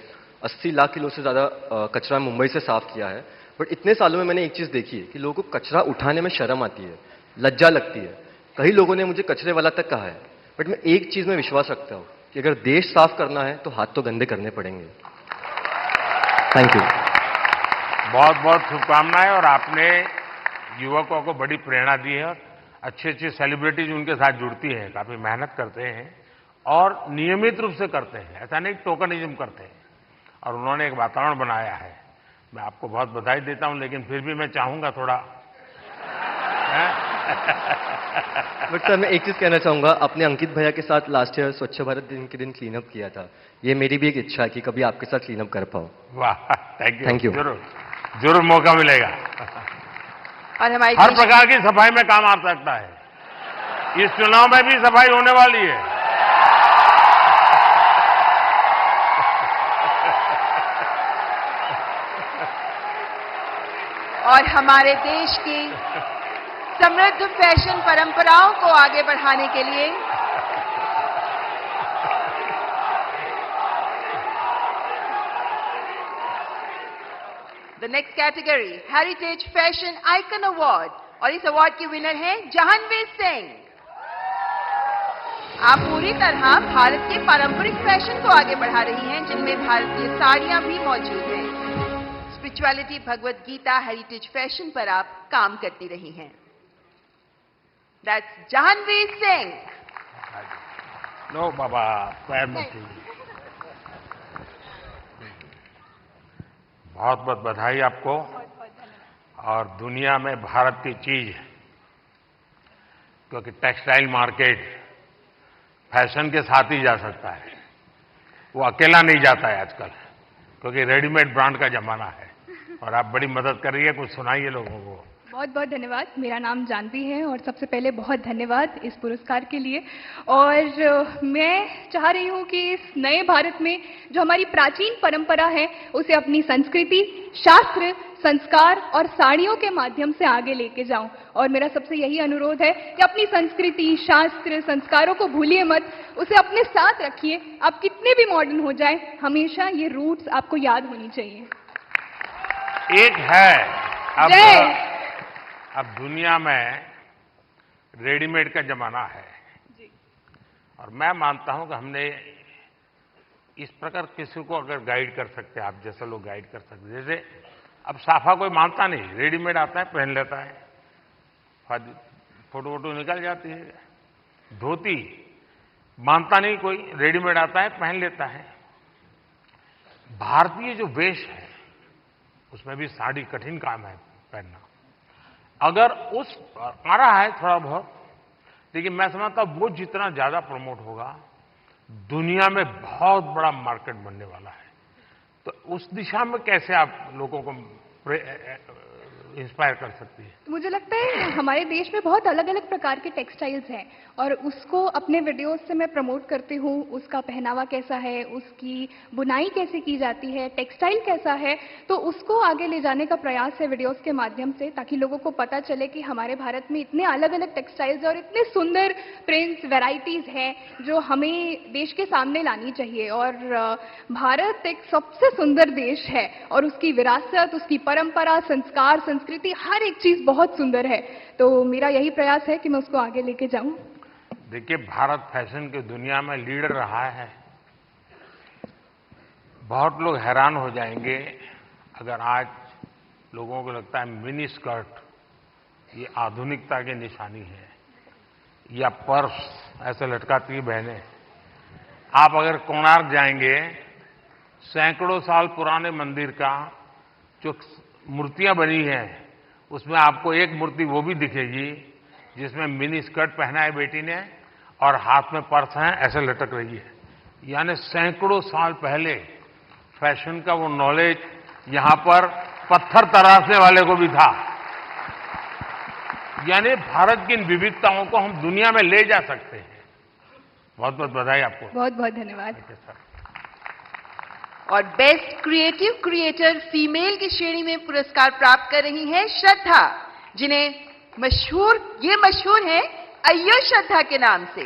80 लाख किलो से ज़्यादा कचरा मुंबई से साफ किया है। बट इतने सालों में मैंने एक चीज़ देखी है कि लोगों को कचरा उठाने में शर्म आती है, लज्जा लगती है। कई लोगों ने मुझे कचरे वाला तक कहा है, बट मैं एक चीज़ में विश्वास रखता हूँ कि अगर देश साफ करना है तो हाथ तो गंदे करने पड़ेंगे। Thank you. बहुत बहुत शुभकामनाएं। और आपने युवकों को बड़ी प्रेरणा दी है और अच्छी अच्छी सेलिब्रिटीज उनके साथ जुड़ती हैं, काफी मेहनत करते हैं और नियमित रूप से करते हैं, ऐसा नहीं टोकनिज्म करते हैं। और उन्होंने एक वातावरण बनाया है। मैं आपको बहुत बधाई देता हूं, लेकिन फिर भी मैं चाहूंगा थोड़ा बट सर मैं एक चीज कहना चाहूंगा, अपने अंकित भैया के साथ लास्ट ईयर स्वच्छ भारत दिन के दिन क्लीनअप किया था। ये मेरी भी एक इच्छा है कि कभी आपके साथ क्लीनअप कर पाऊं। वाह, थैंक यू। जरूर जरूर मौका मिलेगा। और हमारी हर प्रकार की सफाई में काम आ सकता है। इस चुनाव में भी सफाई होने वाली है। और हमारे देश की समृद्ध फैशन परंपराओं को आगे बढ़ाने के लिए the next category heritage fashion icon award, और इस अवार्ड की विनर है जहानवीर सिंह। आप पूरी तरह भारत के पारंपरिक फैशन को आगे बढ़ा रही हैं, जिनमें भारतीय साड़ियां भी मौजूद हैं। Spirituality, Bhagavad Gita, heritage fashion पर आप काम करती रही हैं। दैट्स जहानवीर सिंह। लो बाबा, पैर मत छूइए। बहुत बहुत बधाई आपको। और दुनिया में भारत की चीज, क्योंकि टेक्सटाइल मार्केट फैशन के साथ ही जा सकता है, वो अकेला नहीं जाता है आजकल, क्योंकि रेडीमेड ब्रांड का जमाना है। और आप बड़ी मदद कर रही है, कुछ सुनाइए लोगों को। बहुत बहुत धन्यवाद। मेरा नाम जानवी है और सबसे पहले बहुत धन्यवाद इस पुरस्कार के लिए। और मैं चाह रही हूँ कि इस नए भारत में जो हमारी प्राचीन परंपरा है उसे अपनी संस्कृति, शास्त्र, संस्कार और साड़ियों के माध्यम से आगे लेके जाऊं। और मेरा सबसे यही अनुरोध है कि अपनी संस्कृति, शास्त्र, संस्कारों को भूलिए मत, उसे अपने साथ रखिए। आप कितने भी मॉडर्न हो जाए, हमेशा ये रूट्स आपको याद होनी चाहिए। एक है अब दुनिया में रेडीमेड का जमाना है जी। और मैं मानता हूं कि हमने इस प्रकार किसी को अगर गाइड कर सकते, आप जैसे लोग गाइड कर सकते, जैसे अब साफा कोई मानता नहीं, रेडीमेड आता है पहन लेता है, फोटो वोटो निकल जाती है। धोती मानता नहीं कोई, रेडीमेड आता है पहन लेता है। भारतीय जो वेश है उसमें भी साड़ी कठिन काम है पहनना। अगर उस आ रहा है थोड़ा बहुत, लेकिन मैं समझता हूं वो जितना ज्यादा प्रमोट होगा, दुनिया में बहुत बड़ा मार्केट बनने वाला है। तो उस दिशा में कैसे आप लोगों को इंस्पायर कर सकती है? मुझे लगता है हमारे देश में बहुत अलग अलग प्रकार के टेक्सटाइल्स हैं और उसको अपने वीडियोस से मैं प्रमोट करती हूँ। उसका पहनावा कैसा है, उसकी बुनाई कैसे की जाती है, टेक्सटाइल कैसा है, तो उसको आगे ले जाने का प्रयास है वीडियोस के माध्यम से, ताकि लोगों को पता चले कि हमारे भारत में इतने अलग अलग टेक्सटाइल्स और इतने सुंदर प्रिंट्स, वेराइटीज हैं जो हमें देश के सामने लानी चाहिए। और भारत एक सबसे सुंदर देश है और उसकी विरासत, उसकी परंपरा, संस्कार, संस्कृति, हर एक चीज बहुत सुंदर है। तो मेरा यही प्रयास है कि मैं उसको आगे लेके जाऊं। देखिए, भारत फैशन की दुनिया में लीडर रहा है। बहुत लोग हैरान हो जाएंगे अगर आज लोगों को लगता है मिनी स्कर्ट ये आधुनिकता की निशानी है, या पर्स ऐसे लटकाती है बहनें। आप अगर कोणार्क जाएंगे, सैकड़ों साल पुराने मंदिर का जो मूर्तियां बनी हैं, उसमें आपको एक मूर्ति वो भी दिखेगी जिसमें मिनी स्कर्ट पहना है बेटी ने और हाथ में पर्स है, ऐसे लटक रही है। यानी सैकड़ों साल पहले फैशन का वो नॉलेज यहां पर पत्थर तराशने वाले को भी था। यानी भारत की इन विविधताओं को हम दुनिया में ले जा सकते हैं। बहुत बहुत बधाई आपको। बहुत बहुत धन्यवाद। और बेस्ट क्रिएटिव क्रिएटर फीमेल की श्रेणी में पुरस्कार प्राप्त कर रही हैं श्रद्धा, जिन्हें मशहूर है अय्यो श्रद्धा के नाम से।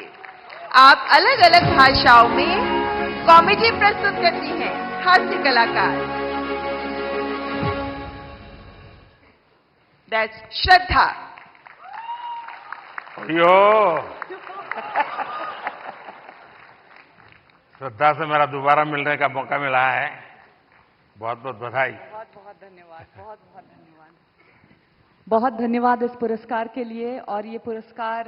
आप अलग अलग भाषाओं में कॉमेडी प्रस्तुत करती हैं, हास्य कलाकार। दैट्स श्रद्धा। अय्यो श्रद्धा से मेरा दोबारा मिलने का मौका मिला है। बहुत बहुत बधाई। बहुत बहुत धन्यवाद। बहुत बहुत धन्यवाद। बहुत धन्यवाद इस पुरस्कार के लिए। और ये पुरस्कार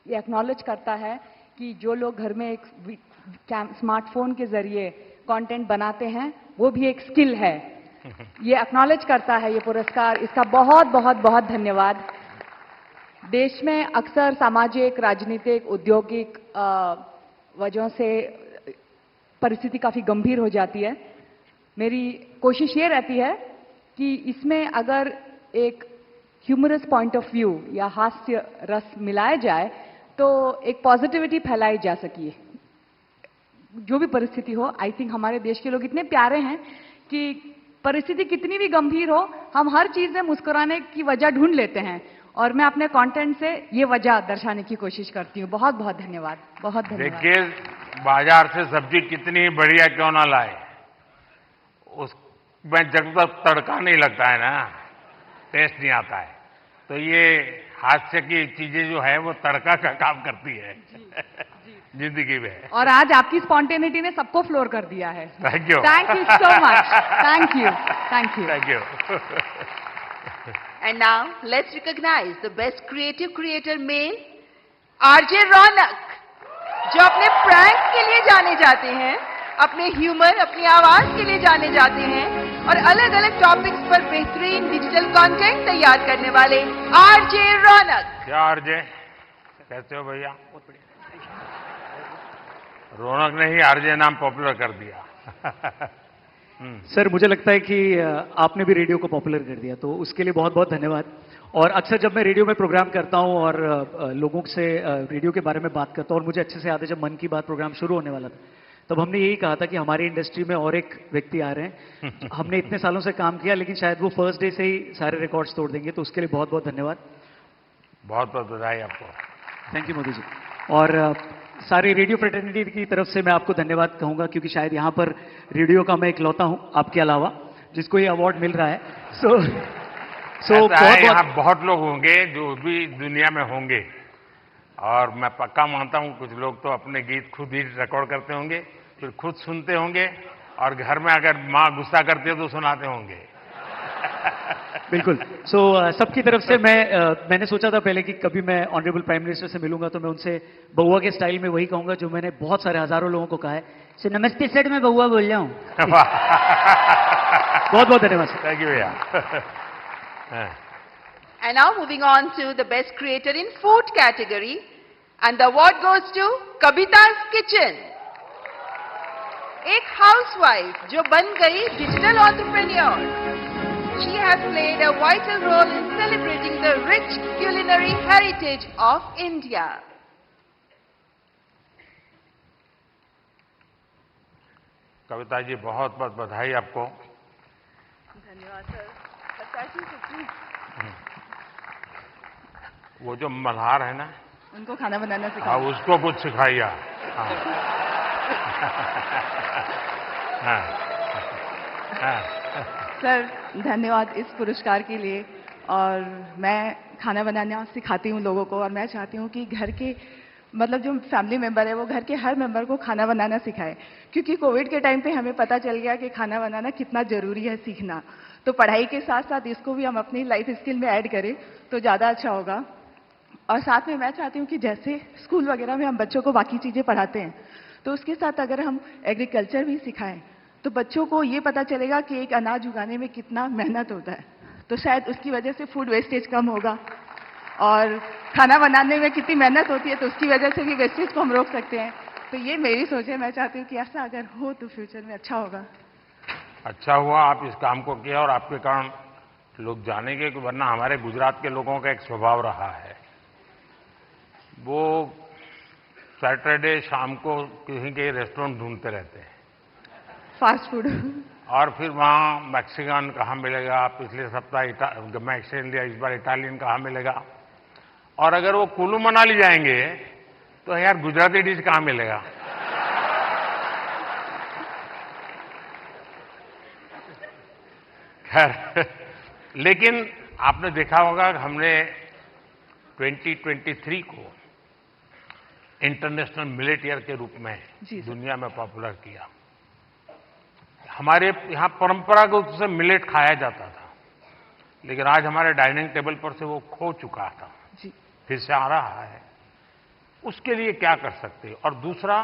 ये एक्नॉलेज करता है कि जो लोग घर में एक स्मार्टफोन के जरिए कंटेंट बनाते हैं, वो भी एक स्किल है। ये एक्नॉलेज करता है ये पुरस्कार। इसका बहुत बहुत बहुत धन्यवाद। देश में अक्सर सामाजिक, राजनीतिक, औद्योगिक वजहों से परिस्थिति काफी गंभीर हो जाती है। मेरी कोशिश ये रहती है कि इसमें अगर एक ह्यूमरस पॉइंट ऑफ व्यू या हास्य रस मिलाया जाए तो एक पॉजिटिविटी फैलाई जा सके। जो भी परिस्थिति हो, आई थिंक हमारे देश के लोग इतने प्यारे हैं कि परिस्थिति कितनी भी गंभीर हो, हम हर चीज में मुस्कुराने की वजह ढूंढ लेते हैं। और मैं अपने कंटेंट से ये वजह दर्शाने की कोशिश करती हूँ। बहुत बहुत धन्यवाद। बहुत धन्यवाद। देखिए, बाजार से सब्जी कितनी बढ़िया क्यों ना लाए, उसमें जब तक तड़का नहीं लगता है ना, टेस्ट नहीं आता है। तो ये हास्य की चीजें जो है वो तड़का का काम करती है जिंदगी में। और आज आपकी स्पॉन्टेनिटी ने सबको फ्लोर कर दिया है। Thank you. Thank you so much. Thank you. Thank you. Thank you. And now let's recognize the best creative creator male, RJ Raunak, जो अपने प्रैंक के लिए जाने जाते हैं, अपने ह्यूमर, अपनी आवाज के लिए जाने जाते हैं। और अलग अलग टॉपिक्स पर बेहतरीन डिजिटल कंटेंट तैयार करने वाले आरजे रौनक। क्या आरजे, कैसे हो भैया? रौनक ने ही आरजे नाम पॉपुलर कर दिया। सर, मुझे लगता है कि आपने भी रेडियो को पॉपुलर कर दिया, तो उसके लिए बहुत बहुत धन्यवाद। और अक्सर जब मैं रेडियो में प्रोग्राम करता हूं और लोगों से रेडियो के बारे में बात करता हूं, और मुझे अच्छे से याद है जब मन की बात प्रोग्राम शुरू होने वाला था, तब हमने यही कहा था कि हमारी इंडस्ट्री में और एक व्यक्ति आ रहे हैं। हमने इतने सालों से काम किया, लेकिन शायद वो फर्स्ट डे से ही सारे रिकॉर्ड्स तोड़ देंगे, तो उसके लिए बहुत बहुत धन्यवाद। बहुत बहुत बधाई आपको। Thank you Modi ji. और सारी रेडियो फ्रेटर्निटी की तरफ से मैं आपको धन्यवाद कहूंगा, क्योंकि शायद यहां पर रेडियो का मैं इकलौता हूं आपके अलावा जिसको ये अवार्ड मिल रहा है। यहाँ बहुत लोग होंगे जो भी दुनिया में होंगे, और मैं पक्का मानता हूं कुछ लोग तो अपने गीत खुद ही रिकॉर्ड करते होंगे, फिर खुद सुनते होंगे, और घर में अगर माँ गुस्सा करती है तो सुनाते होंगे। बिल्कुल। सबकी तरफ से मैंने सोचा था पहले कि कभी मैं ऑनरेबल प्राइम मिनिस्टर से मिलूंगा तो मैं उनसे बउआ के स्टाइल में वही कहूंगा जो मैंने बहुत सारे हजारों लोगों को कहा है, सो नमस्ते सर, मैं बउआ बोल रहा हूँ। बहुत बहुत धन्यवाद सर। थैंक यू भैया। And now moving on to the best creator in food category, and the award goes to Kavita's Kitchen. एक हाउसवाइफ जो बन गई digital entrepreneur. She has played a vital role in celebrating the rich culinary heritage of India. Kavita ji, बहुत बहुत बधाई आपको। धन्यवाद sir. वो जो मल्हार है ना, उनको खाना बनाना हाँ, सिखाओ। उसको कुछ सिखाइए। सर, धन्यवाद इस पुरस्कार के लिए। और मैं खाना बनाना सिखाती हूँ लोगों को, और मैं चाहती हूँ कि घर के मतलब जो फैमिली मेंबर है वो घर के हर मेंबर को खाना बनाना सिखाए, क्योंकि कोविड के टाइम पे हमें पता चल गया कि खाना बनाना कितना जरूरी है सीखना। तो पढ़ाई के साथ साथ इसको भी हम अपनी लाइफ स्किल में ऐड करें तो ज़्यादा अच्छा होगा। और साथ में मैं चाहती हूँ कि जैसे स्कूल वगैरह में हम बच्चों को बाकी चीज़ें पढ़ाते हैं, तो उसके साथ अगर हम एग्रीकल्चर भी सिखाएं तो बच्चों को ये पता चलेगा कि एक अनाज उगाने में कितना मेहनत होता है, तो शायद उसकी वजह से फूड वेस्टेज कम होगा। और खाना बनाने में कितनी मेहनत होती है, तो उसकी वजह से भी वेस्टेज को हम रोक सकते हैं। तो ये मेरी सोच है, मैं चाहती हूँ कि ऐसा अगर हो तो फ्यूचर में अच्छा होगा। अच्छा हुआ आप इस काम को किया, और आपके कारण लोग जानेंगे, कि वरना हमारे गुजरात के लोगों का एक स्वभाव रहा है, वो सैटरडे शाम को कहीं के रेस्टोरेंट ढूंढते रहते हैं, फास्ट फूड। और फिर वहाँ मैक्सिकन कहाँ मिलेगा, पिछले सप्ताह मैक्सिकन लिया, इस बार इटालियन कहाँ मिलेगा। और अगर वो कुल्लू मनाली जाएंगे तो यार गुजराती डिश कहाँ मिलेगा। खैर, लेकिन आपने देखा होगा कि हमने 2023 को इंटरनेशनल मिलेट ईयर के रूप में दुनिया में पॉपुलर किया। हमारे यहाँ परंपरागत रूप से मिलेट खाया जाता था, लेकिन आज हमारे डाइनिंग टेबल पर से वो खो चुका था, फिर से आ रहा है। उसके लिए क्या कर सकते हैं? और दूसरा,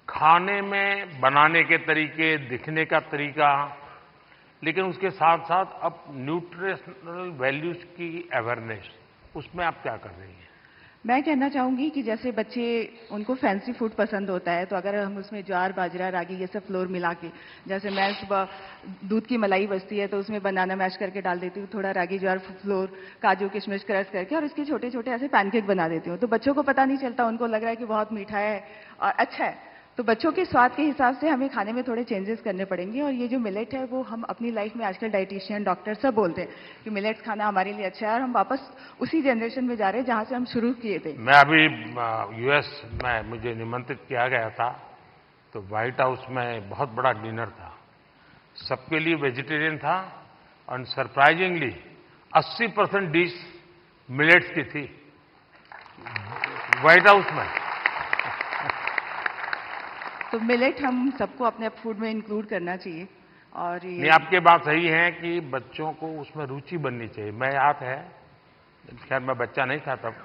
खाने में बनाने के तरीके, दिखने का तरीका, लेकिन उसके साथ साथ अब न्यूट्रिशनल वैल्यूज की अवेयरनेस, उसमें आप क्या कर रही हैं? मैं कहना चाहूंगी कि जैसे बच्चे, उनको फैंसी फूड पसंद होता है, तो अगर हम उसमें ज्वार, बाजरा, रागी ये सब फ्लोर मिला के, जैसे मैं सुबह दूध की मलाई बचती है तो उसमें बनाना मैश करके डाल देती हूँ, थोड़ा रागी, ज्वार फ्लोर, काजू किशमिश क्रश करके, और इसके छोटे छोटे ऐसे पैनकेक बना देती हूँ। तो बच्चों को पता नहीं चलता, उनको लग रहा है कि बहुत मीठा है और अच्छा है। तो बच्चों के स्वाद के हिसाब से हमें खाने में थोड़े चेंजेस करने पड़ेंगे। और ये जो मिलेट है वो हम अपनी लाइफ में आजकल डाइटिशियन, डॉक्टर सब बोलते हैं कि मिलेट्स खाना हमारे लिए अच्छा है, और हम वापस उसी जनरेशन में जा रहे हैं जहां से हम शुरू किए थे। मैं अभी यूएस में, मुझे निमंत्रित किया गया था, तो व्हाइट हाउस में बहुत बड़ा डिनर था, सबके लिए वेजिटेरियन था, और सरप्राइजिंगली 80% डिश मिलेट्स की थी व्हाइट हाउस में। तो मिलेट हम सबको अपने फूड में इंक्लूड करना चाहिए। और ये आपकी बात सही है कि बच्चों को उसमें रुचि बननी चाहिए। मैं याद है, खैर मैं बच्चा नहीं था तब,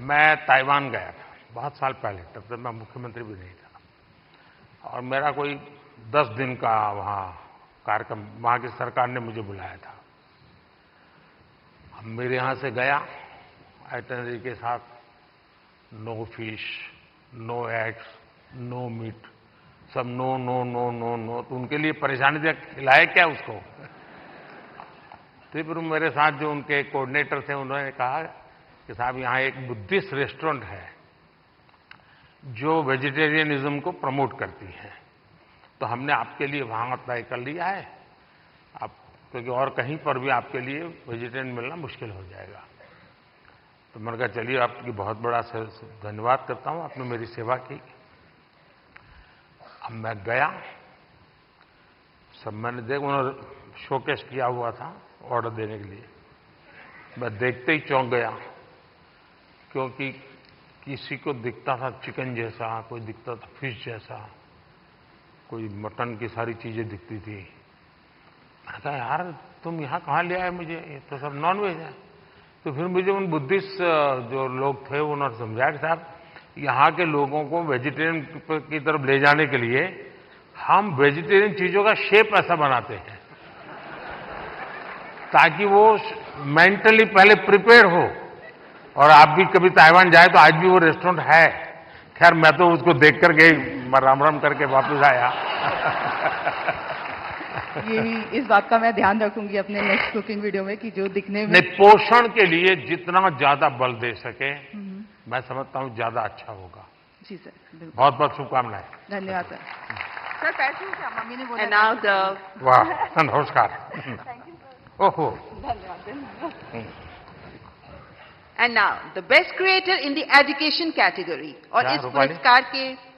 मैं ताइवान गया था बहुत साल पहले, तब तक मैं मुख्यमंत्री भी नहीं था, और मेरा कोई 10 दिन का वहाँ कार्यक्रम, वहाँ की सरकार ने मुझे बुलाया था। अब मेरे यहाँ से गया आइटनरी के साथ, no fish, no eggs, no meat, सब no no no no no. तो उनके लिए परेशानी थी, खिलाए क्या उसको। तो फिर मेरे साथ जो उनके कोऑर्डिनेटर थे उन्होंने कहा कि साहब यहाँ एक बुद्धिस्ट रेस्टोरेंट है जो वेजिटेरियनिज्म को प्रमोट करती है, तो हमने आपके लिए वहां तय कर लिया है, आप क्योंकि और कहीं पर भी आपके लिए वेजिटेरियन मिलना मुश्किल हो जाएगा। तो मैंने कहा चलिए आपकी बहुत बड़ा धन्यवाद करता हूं, आपने मेरी सेवा की। अब मैं गया, सब मैंने देखा, उन्होंने शोकेस किया हुआ था ऑर्डर देने के लिए। मैं देखते ही चौंक गया, क्योंकि किसी को दिखता था चिकन जैसा, कोई दिखता था फिश जैसा, कोई मटन की सारी चीजें दिखती थी। मैंने कहा यार तुम यहाँ कहाँ ले आए मुझे, ये तो सब नॉन वेज है। तो फिर मुझे उन बुद्धिस्ट जो लोग थे उन्होंने समझाया कि साहब यहाँ के लोगों को वेजिटेरियन की तरफ ले जाने के लिए हम वेजिटेरियन चीजों का शेप ऐसा बनाते हैं ताकि वो मेंटली पहले प्रिपेयर हो। और आप भी कभी ताइवान जाए तो आज भी वो रेस्टोरेंट है। खैर मैं तो उसको देख करके राम राम करके वापस आया। यही इस बात का मैं ध्यान रखूंगी अपने नेक्स्ट कुकिंग वीडियो में कि जो दिखने में नहीं, पोषण के लिए जितना ज्यादा बल दे सके मैं समझता हूं ज्यादा अच्छा होगा। जी सर, बिल्कुल। बहुत बहुत शुभकामनाएं। धन्यवाद सर। सर पैसे क्या मम्मी ने बोला? And now the वाह नमस्कार। ओहो, धन्यवाद। And now the best creator in the education category, और क्या, इस रूपाली? पुरस्कार के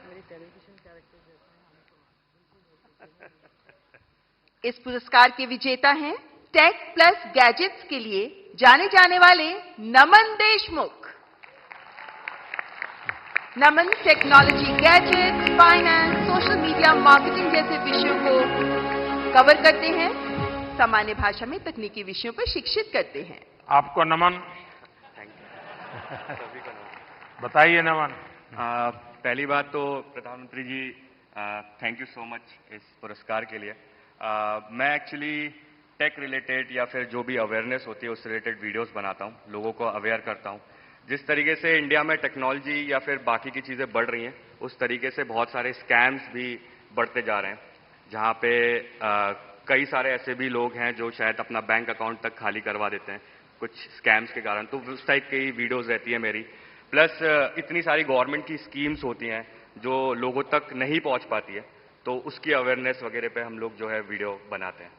इस पुरस्कार के विजेता हैं टेक प्लस गैजेट्स के लिए जाने जाने वाले Naman Deshmukh. Naman technology, gadgets, finance, social media, marketing जैसे विषयों को कवर करते हैं, सामान्य भाषा में तकनीकी विषयों पर शिक्षित करते हैं। आपको नमन। बताइए नमन। पहली बात तो प्रधानमंत्री जी थैंक यू सो मच इस पुरस्कार के लिए। मैं एक्चुअली टेक रिलेटेड या फिर जो भी अवेयरनेस होती है उस रिलेटेड वीडियोस बनाता हूँ, लोगों को अवेयर करता हूँ। जिस तरीके से इंडिया में टेक्नोलॉजी या फिर बाकी की चीज़ें बढ़ रही हैं उस तरीके से बहुत सारे स्कैम्स भी बढ़ते जा रहे हैं, जहाँ पे कई सारे ऐसे भी लोग हैं जो शायद अपना बैंक अकाउंट तक खाली करवा देते हैं कुछ स्कैम्स के कारण। तो उस टाइप की वीडियोस रहती है मेरी। प्लस इतनी सारी गवर्नमेंट की स्कीम्स होती हैं जो लोगों तक नहीं पहुंच पाती है, तो उसकी अवेयरनेस वगैरह पे हम लोग जो है वीडियो बनाते हैं।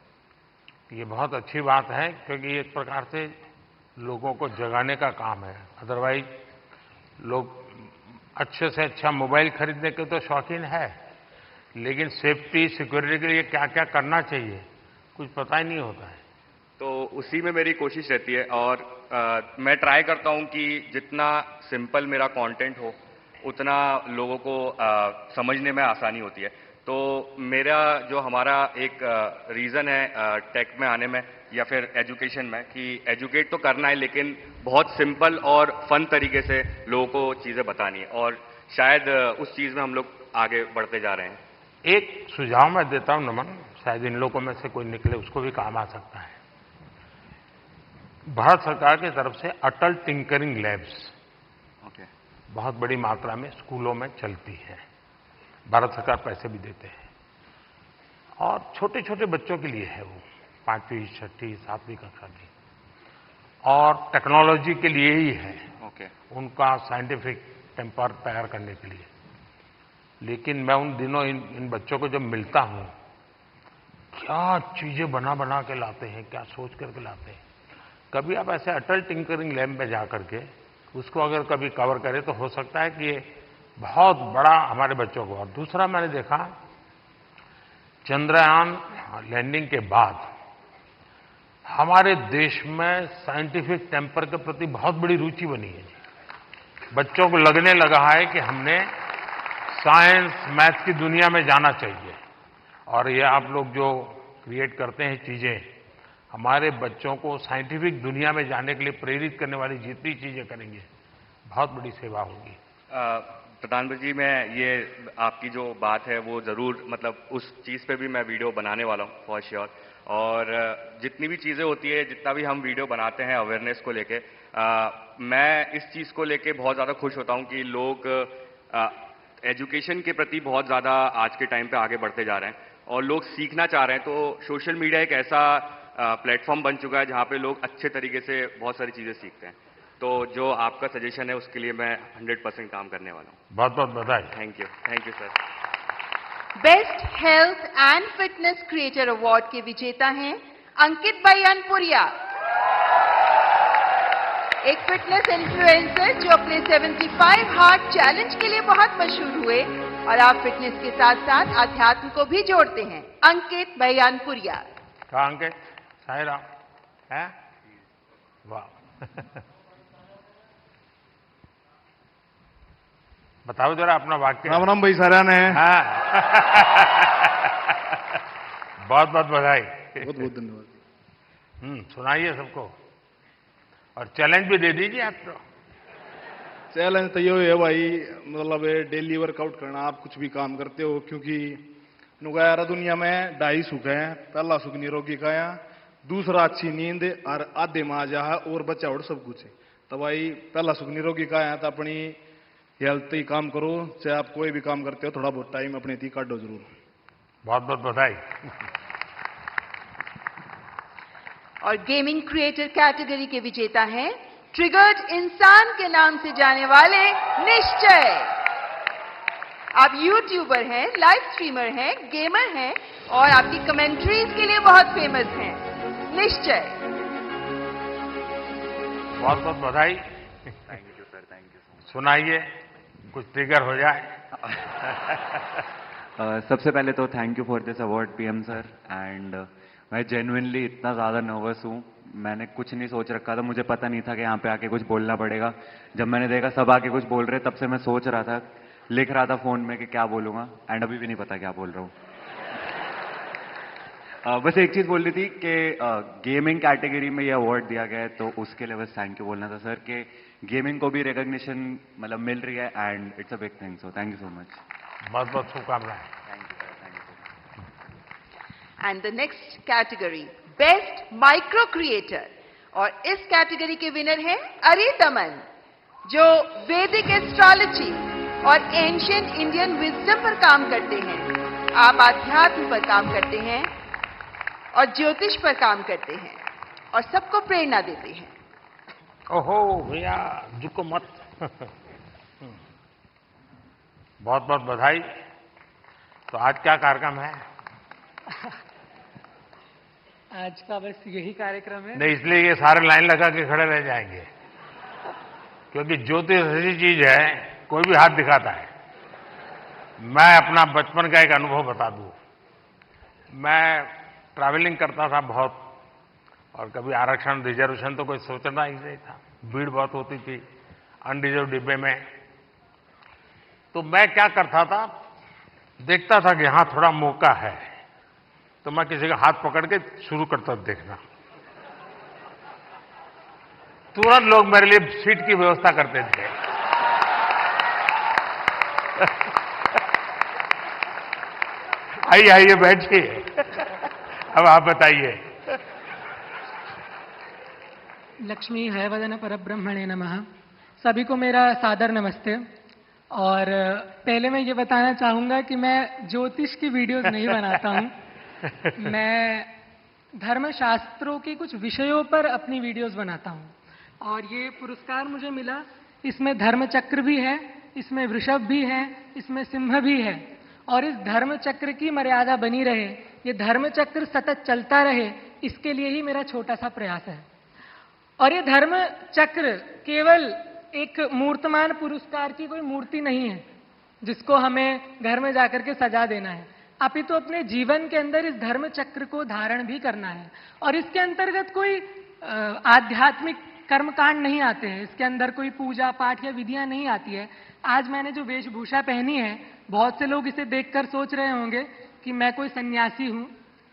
ये बहुत अच्छी बात है, क्योंकि एक प्रकार से लोगों को जगाने का काम है। अदरवाइज लोग अच्छे से अच्छा मोबाइल खरीदने के तो शौकीन है, लेकिन सेफ्टी सिक्योरिटी के लिए क्या क्या करना चाहिए कुछ पता ही नहीं होता है। तो उसी में मेरी कोशिश रहती है और मैं ट्राई करता हूं कि जितना सिंपल मेरा कंटेंट हो उतना लोगों को समझने में आसानी होती है। तो मेरा जो हमारा एक रीज़न है टेक में आने में या फिर एजुकेशन में कि एजुकेट तो करना है लेकिन बहुत सिंपल और फन तरीके से लोगों को चीज़ें बतानी है, और शायद उस चीज़ में हम लोग आगे बढ़ते जा रहे हैं। एक सुझाव मैं देता हूं नमन, शायद इन लोगों में से कोई निकले उसको भी काम आ सकता है। भारत सरकार की तरफ से अटल टिंकरिंग लैब्स बहुत बड़ी मात्रा में स्कूलों में चलती है। भारत सरकार पैसे भी देते हैं और छोटे छोटे बच्चों के लिए है, वो 5वीं 6वीं 7वीं कक्षा की, और टेक्नोलॉजी के लिए ही है। उनका साइंटिफिक टेम्पर तैयार करने के लिए। लेकिन मैं उन दिनों इन बच्चों को जब मिलता हूं, क्या चीजें बना बना के लाते हैं, क्या सोच करके लाते हैं। कभी आप ऐसे अटल टिंकरिंग लैब में जाकर के उसको अगर कभी कवर करें तो हो सकता है कि ये बहुत बड़ा हमारे बच्चों को। और दूसरा मैंने देखा, चंद्रयान लैंडिंग के बाद हमारे देश में साइंटिफिक टेम्पर के प्रति बहुत बड़ी रुचि बनी है। बच्चों को लगने लगा है कि हमने साइंस मैथ की दुनिया में जाना चाहिए, और ये आप लोग जो क्रिएट करते हैं चीजें, हमारे बच्चों को साइंटिफिक दुनिया में जाने के लिए प्रेरित करने वाली जितनी चीजें करेंगे बहुत बड़ी सेवा होगी। प्रधानमंत्री जी, मैं ये आपकी जो बात है वो ज़रूर मतलब उस चीज़ पे भी मैं वीडियो बनाने वाला हूँ फॉर श्योर। और जितनी भी चीज़ें होती है, जितना भी हम वीडियो बनाते हैं अवेयरनेस को लेके, मैं इस चीज़ को लेके बहुत ज़्यादा खुश होता हूँ कि लोग एजुकेशन के प्रति बहुत ज़्यादा आज के टाइम पे आगे बढ़ते जा रहे हैं और लोग सीखना चाह रहे हैं। तो सोशल मीडिया एक ऐसा प्लेटफॉर्म बन चुका है जहाँ पे लोग अच्छे तरीके से बहुत सारी चीज़ें सीखते हैं। तो जो आपका सजेशन है उसके लिए मैं 100% काम करने वाला हूँ। बहुत बहुत बधाई। Thank you sir. Best health and fitness creator award के विजेता हैं अंकित भाई अनपुरिया, एक फिटनेस इन्फ्लुएंसर जो अपने 75 हार्ट चैलेंज के लिए बहुत मशहूर हुए और आप फिटनेस के साथ साथ अध्यात्म को भी जोड़ते हैं। अंकित भाई अनपुरिया। कहा अंकित? साई राम है? वाह। बताओ जरा अपना वाक्य। राम राम भाई सारा ने। हाँ। बहुत बहुत बधाई। बहुत बहुत धन्यवाद। सुनाइए सबको और चैलेंज भी दे दीजिए आप तो। चैलेंज तो ये है भाई, मतलब डेली वर्कआउट करना। आप कुछ भी काम करते हो, क्योंकि नुगारा दुनिया में 2.5 सुख है। पहला सुख निरोगी काया, दूसरा अच्छी नींद और आधे में आ जा है और बच्चा और सब कुछ है। तो भाई पहला सुख निरोगी काया, तो अपनी हेल्थ ही काम करो। चाहे आप कोई भी काम करते हो, थोड़ा बहुत टाइम अपने थी काटो जरूर। बहुत बहुत बधाई। और गेमिंग क्रिएटर कैटेगरी के विजेता हैं ट्रिगर्ड इंसान के नाम से जाने वाले निश्चय। आप यूट्यूबर हैं, लाइव स्ट्रीमर हैं, गेमर हैं और आपकी कमेंट्रीज के लिए बहुत फेमस हैं। निश्चय। बहुत बहुत बधाई। Thank you sir, thank you. सुनाइए, कुछ ट्रिगर हो जाए। सबसे पहले तो thank you for this award PM sir. And मैं जेन्युइनली इतना ज़्यादा नर्वस हूँ, मैंने कुछ नहीं सोच रखा था। मुझे पता नहीं था कि यहाँ पे आके कुछ बोलना पड़ेगा। जब मैंने देखा सब आके कुछ बोल रहे, तब से मैं सोच रहा था, लिख रहा था फ़ोन में कि क्या बोलूँगा, एंड अभी भी नहीं पता क्या बोल रहा हूँ। बस एक चीज़ बोलनी थी कि गेमिंग कैटेगरी में ये अवार्ड दिया गया है, तो उसके लिए बस थैंक यू बोलना था सर कि गेमिंग को भी रिकॉग्निशन मतलब मिल रही है and it's a big thing. So thank you so much. बहुत बहुत शुभकामनाएं। And the next category best micro creator, और इस कैटेगरी के विनर हैं अरिदमन, जो वैदिक एस्ट्रोलॉजी और एंशिएंट इंडियन विजडम पर काम करते हैं। आप आध्यात्म पर काम करते हैं और ज्योतिष पर काम करते हैं और सबको प्रेरणा देते हैं। ओहो भैया झुको मत। बहुत बहुत बधाई। तो आज क्या कार्यक्रम है? आज का बस यही कार्यक्रम है। नहीं, इसलिए ये सारे लाइन लगा के खड़े रह जाएंगे, क्योंकि ज्योतिष ऐसी चीज है, कोई भी हाथ दिखाता है। मैं अपना बचपन का एक अनुभव बता दूं। मैं ट्रैवलिंग करता था बहुत, और कभी आरक्षण रिजर्वेशन तो कोई सोचना ही नहीं था। भीड़ बहुत होती थी अनरिजर्व डिब्बे में। तो मैं क्या करता था, देखता था कि यहां थोड़ा मौका है, तो मैं किसी का हाथ पकड़ के शुरू करता देखना। तुरंत लोग मेरे लिए सीट की व्यवस्था करते थे। आइए आइए बैठिए। अब आप बताइए। लक्ष्मी हयवदन परब्रह्मणे नमः। सभी को मेरा सादर नमस्ते। और पहले मैं ये बताना चाहूंगा कि मैं ज्योतिष की वीडियोस नहीं बनाता हूं। मैं धर्मशास्त्रों के कुछ विषयों पर अपनी वीडियोस बनाता हूं। और ये पुरस्कार मुझे मिला, इसमें धर्मचक्र भी है, इसमें वृषभ भी है, इसमें सिंह भी है। और इस धर्मचक्र की मर्यादा बनी रहे, ये धर्मचक्र सतत चलता रहे, इसके लिए ही मेरा छोटा सा प्रयास है। और ये धर्मचक्र केवल एक मूर्तमान पुरस्कार की कोई मूर्ति नहीं है जिसको हमें घर में जाकर के सजा देना है। अपितु अपने जीवन के अंदर इस धर्म चक्र को धारण भी करना है। और इसके अंतर्गत कोई आध्यात्मिक कर्मकांड नहीं आते हैं, इसके अंदर कोई पूजा पाठ या विधियां नहीं आती है। आज मैंने जो वेशभूषा पहनी है, बहुत से लोग इसे देखकर सोच रहे होंगे कि मैं कोई सन्यासी हूं,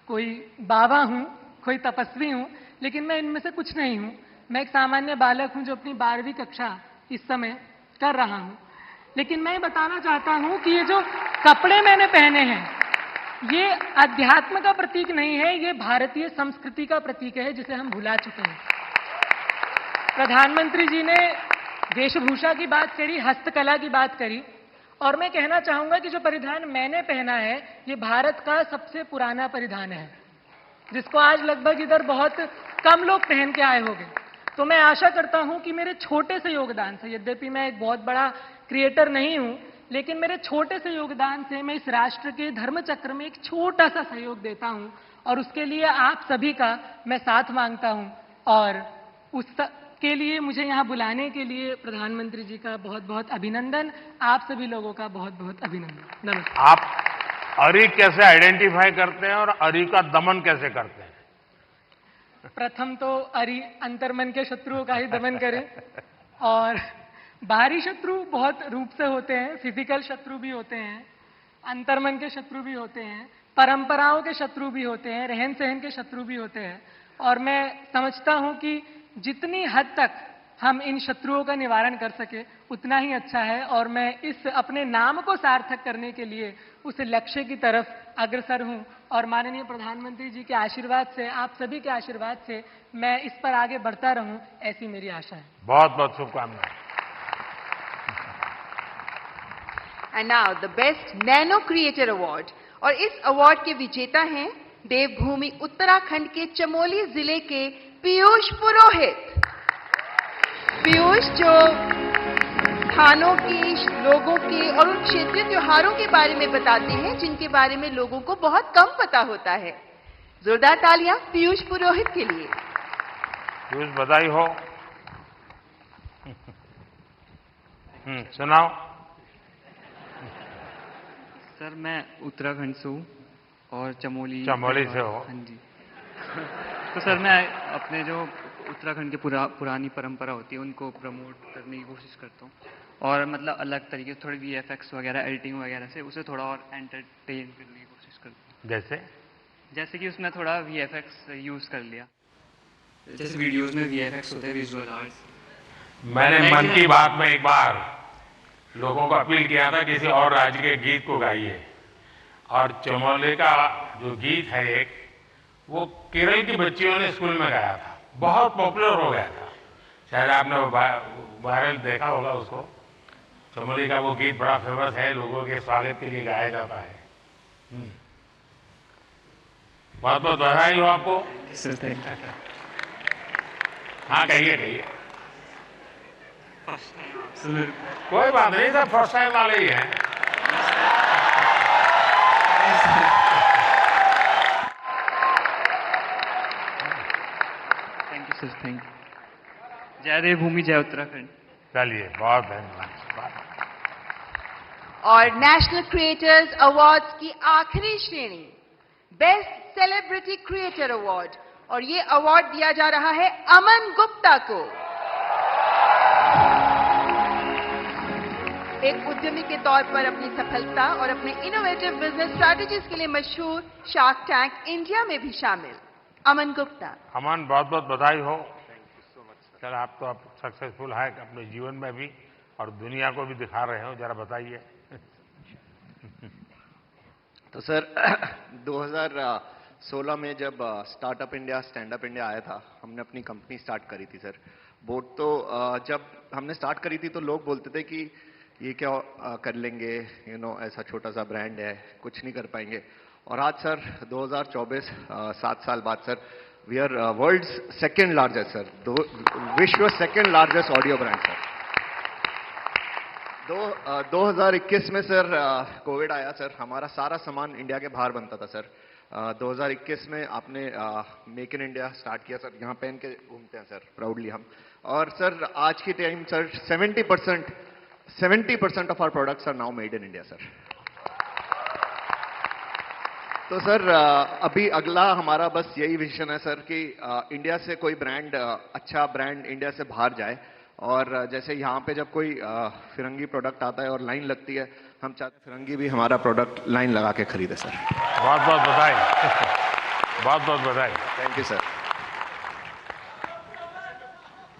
कोई बाबा हूं, कोई तपस्वी हूं, लेकिन मैं इनमें से कुछ नहीं हूं। मैं एक सामान्य बालक हूं जो अपनी 12वीं कक्षा इस समय कर रहा हूं। लेकिन मैं बताना चाहता हूं कि ये जो कपड़े मैंने पहने हैं, ये अध्यात्म का प्रतीक नहीं है, ये भारतीय संस्कृति का प्रतीक है, जिसे हम भुला चुके हैं। प्रधानमंत्री जी ने वेशभूषा की बात करी, हस्तकला की बात करी, और मैं कहना चाहूंगा कि जो परिधान मैंने पहना है, ये भारत का सबसे पुराना परिधान है, जिसको आज लगभग इधर बहुत कम लोग पहन के आए होंगे। तो मैं आशा करता हूं कि मेरे छोटे से योगदान से, यद्यपि मैं एक बहुत बड़ा क्रिएटर नहीं हूं, लेकिन मेरे छोटे से योगदान से मैं इस राष्ट्र के धर्म चक्र में एक छोटा सा सहयोग देता हूं, और उसके लिए आप सभी का मैं साथ मांगता हूं। और उसके लिए मुझे यहाँ बुलाने के लिए प्रधानमंत्री जी का बहुत बहुत अभिनंदन, आप सभी लोगों का बहुत बहुत अभिनंदन। नमस्कार। आप अरी कैसे आइडेंटिफाई करते हैं और अरी का दमन कैसे करते हैं? प्रथम तो अरी अंतर्मन के शत्रुओं का ही दमन करें, और बाहरी शत्रु बहुत रूप से होते हैं, फिजिकल शत्रु भी होते हैं, अंतर्मन के शत्रु भी होते हैं, परंपराओं के शत्रु भी होते हैं, रहन सहन के शत्रु भी होते हैं। और मैं समझता हूं कि जितनी हद तक हम इन शत्रुओं का निवारण कर सके उतना ही अच्छा है, और मैं इस अपने नाम को सार्थक करने के लिए उस लक्ष्य की तरफ अग्रसर हूं। और माननीय प्रधानमंत्री जी के आशीर्वाद से, आप सभी के आशीर्वाद से मैं इस पर आगे बढ़ता रहूं, ऐसी मेरी आशा है। बहुत बहुत शुभकामनाएं। And now the best nano creator award, और इस अवार्ड के विजेता हैं देवभूमि उत्तराखंड के चमोली जिले के पीयूष पुरोहित। पीयूष जो स्थानों की, लोगों के और उन क्षेत्रीय त्योहारों के बारे में बताते हैं जिनके बारे में लोगों को बहुत कम पता होता है। जोरदार तालियां पीयूष पुरोहित के लिए। पीयूष, बधाई हो। सुनाओ। सर, मैं उत्तराखंड से हूँ और चमोली से हो। हाँ जी। तो सर, मैं अपने जो उत्तराखंड की पुरानी परंपरा होती है उनको प्रमोट करने की कोशिश करता हूँ, और मतलब अलग तरीके से थोड़ी VFX वगैरह, एडिटिंग वगैरह से उसे थोड़ा और एंटरटेन करने की कोशिश करता हूँ। जैसे कि उसमें थोड़ा VFX यूज कर लिया, जैसे वीडियोस में VFX होते हैं, विजुअल आर्ट्स। मैंने मन की बात में एक बार लोगों को अपील किया था किसी और राज्य के गीत को गाइए, और चमोली का जो गीत है एक, वो केरल की बच्चियों ने स्कूल में गाया था, बहुत पॉपुलर हो गया था। शायद आपने वायरल देखा होगा उसको। चमोली का वो गीत बड़ा फेमस है, लोगों के स्वागत के लिए गाया जाता है। बहुत बहुत बधाई हो आपको। हाँ, कहिए। कोई बात नहीं, सब फर्स्ट टाइम वाले ही हैं। Thank you sir, thank you. जय देवभूमि, जय उत्तराखंड। चलिए, बहुत धन्यवाद। और नेशनल क्रिएटर्स अवार्ड्स की आखिरी श्रेणी, बेस्ट सेलिब्रिटी क्रिएटर अवार्ड, और ये अवार्ड दिया जा रहा है अमन गुप्ता को। एक उद्यमी के तौर पर अपनी सफलता और अपने इनोवेटिव बिजनेस स्ट्रैटेजीज के लिए मशहूर शार्क टैंक इंडिया में भी शामिल अमन गुप्ता। अमन, बहुत बहुत बधाई हो। सर, आप तो अब सक्सेसफुल है अपने जीवन में भी और दुनिया को भी दिखा रहे हो, जरा बताइए। तो सर 2016 में जब startup India, stand up India आया था, हमने अपनी कंपनी स्टार्ट करी थी सर। बोट तो जब हमने स्टार्ट करी थी तो लोग बोलते थे कि ये क्या कर लेंगे, ऐसा छोटा सा ब्रांड है, कुछ नहीं कर पाएंगे। और आज सर 2024, 7 साल बाद sir, we are world's second largest sir, विश्व second largest audio brand sir. 2021 में सर कोविड आया सर, हमारा सारा सामान इंडिया के बाहर बनता था सर। 2021 में आपने मेक इन इंडिया स्टार्ट किया सर, यहाँ पहन के घूमते हैं सर प्राउडली हम। और सर आज की time sir 70% of our products are now made in India sir. तो सर अभी अगला हमारा बस यही विजन है सर कि इंडिया से कोई ब्रांड, अच्छा ब्रांड इंडिया से बाहर जाए। और जैसे यहाँ पे जब कोई फिरंगी प्रोडक्ट आता है और लाइन लगती है, हम चाहते हैं फिरंगी भी हमारा प्रोडक्ट लाइन लगा के खरीदे सर। बहुत बहुत बधाई। बहुत बहुत बधाई। Thank you sir.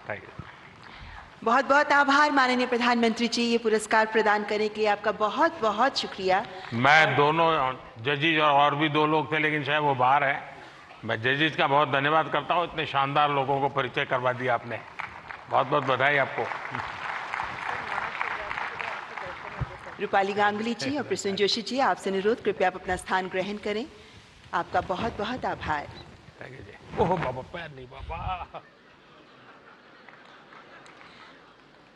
Thank you. बहुत बहुत आभार माननीय प्रधानमंत्री जी, ये पुरस्कार प्रदान करने के लिए आपका बहुत बहुत शुक्रिया। मैं दोनों जजेज और भी 2 लोग थे, लेकिन शायद वो बाहर है। मैं जजेज का बहुत धन्यवाद करता हूँ, इतने शानदार लोगों को परिचय करवा दिया आपने। बहुत बहुत बधाई आपको। रूपाली गांगुली जी और प्रसून जोशी जी, आपसे अनुरोध, कृपया आप अपना स्थान ग्रहण करें। आपका बहुत बहुत आभार। ओह बाबा, पैर नहीं बाबा।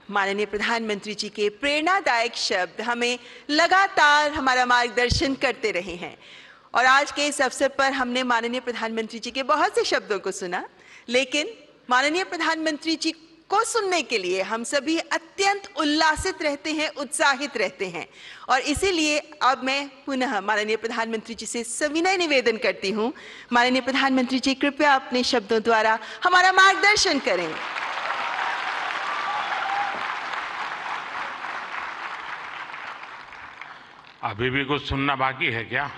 माननीय प्रधानमंत्री जी के प्रेरणादायक शब्द हमें लगातार हमारा मार्गदर्शन करते रहे हैं और आज के इस अवसर पर हमने माननीय प्रधानमंत्री जी के बहुत से शब्दों को सुना, लेकिन माननीय प्रधानमंत्री जी को सुनने के लिए हम सभी अत्यंत उल्लासित रहते हैं, उत्साहित रहते हैं और इसीलिए अब मैं पुनः माननीय प्रधानमंत्री जी से सविनय निवेदन करती हूं, माननीय प्रधानमंत्री जी कृपया अपने शब्दों द्वारा हमारा मार्गदर्शन करें। अभी भी कुछ सुनना बाकी है क्या?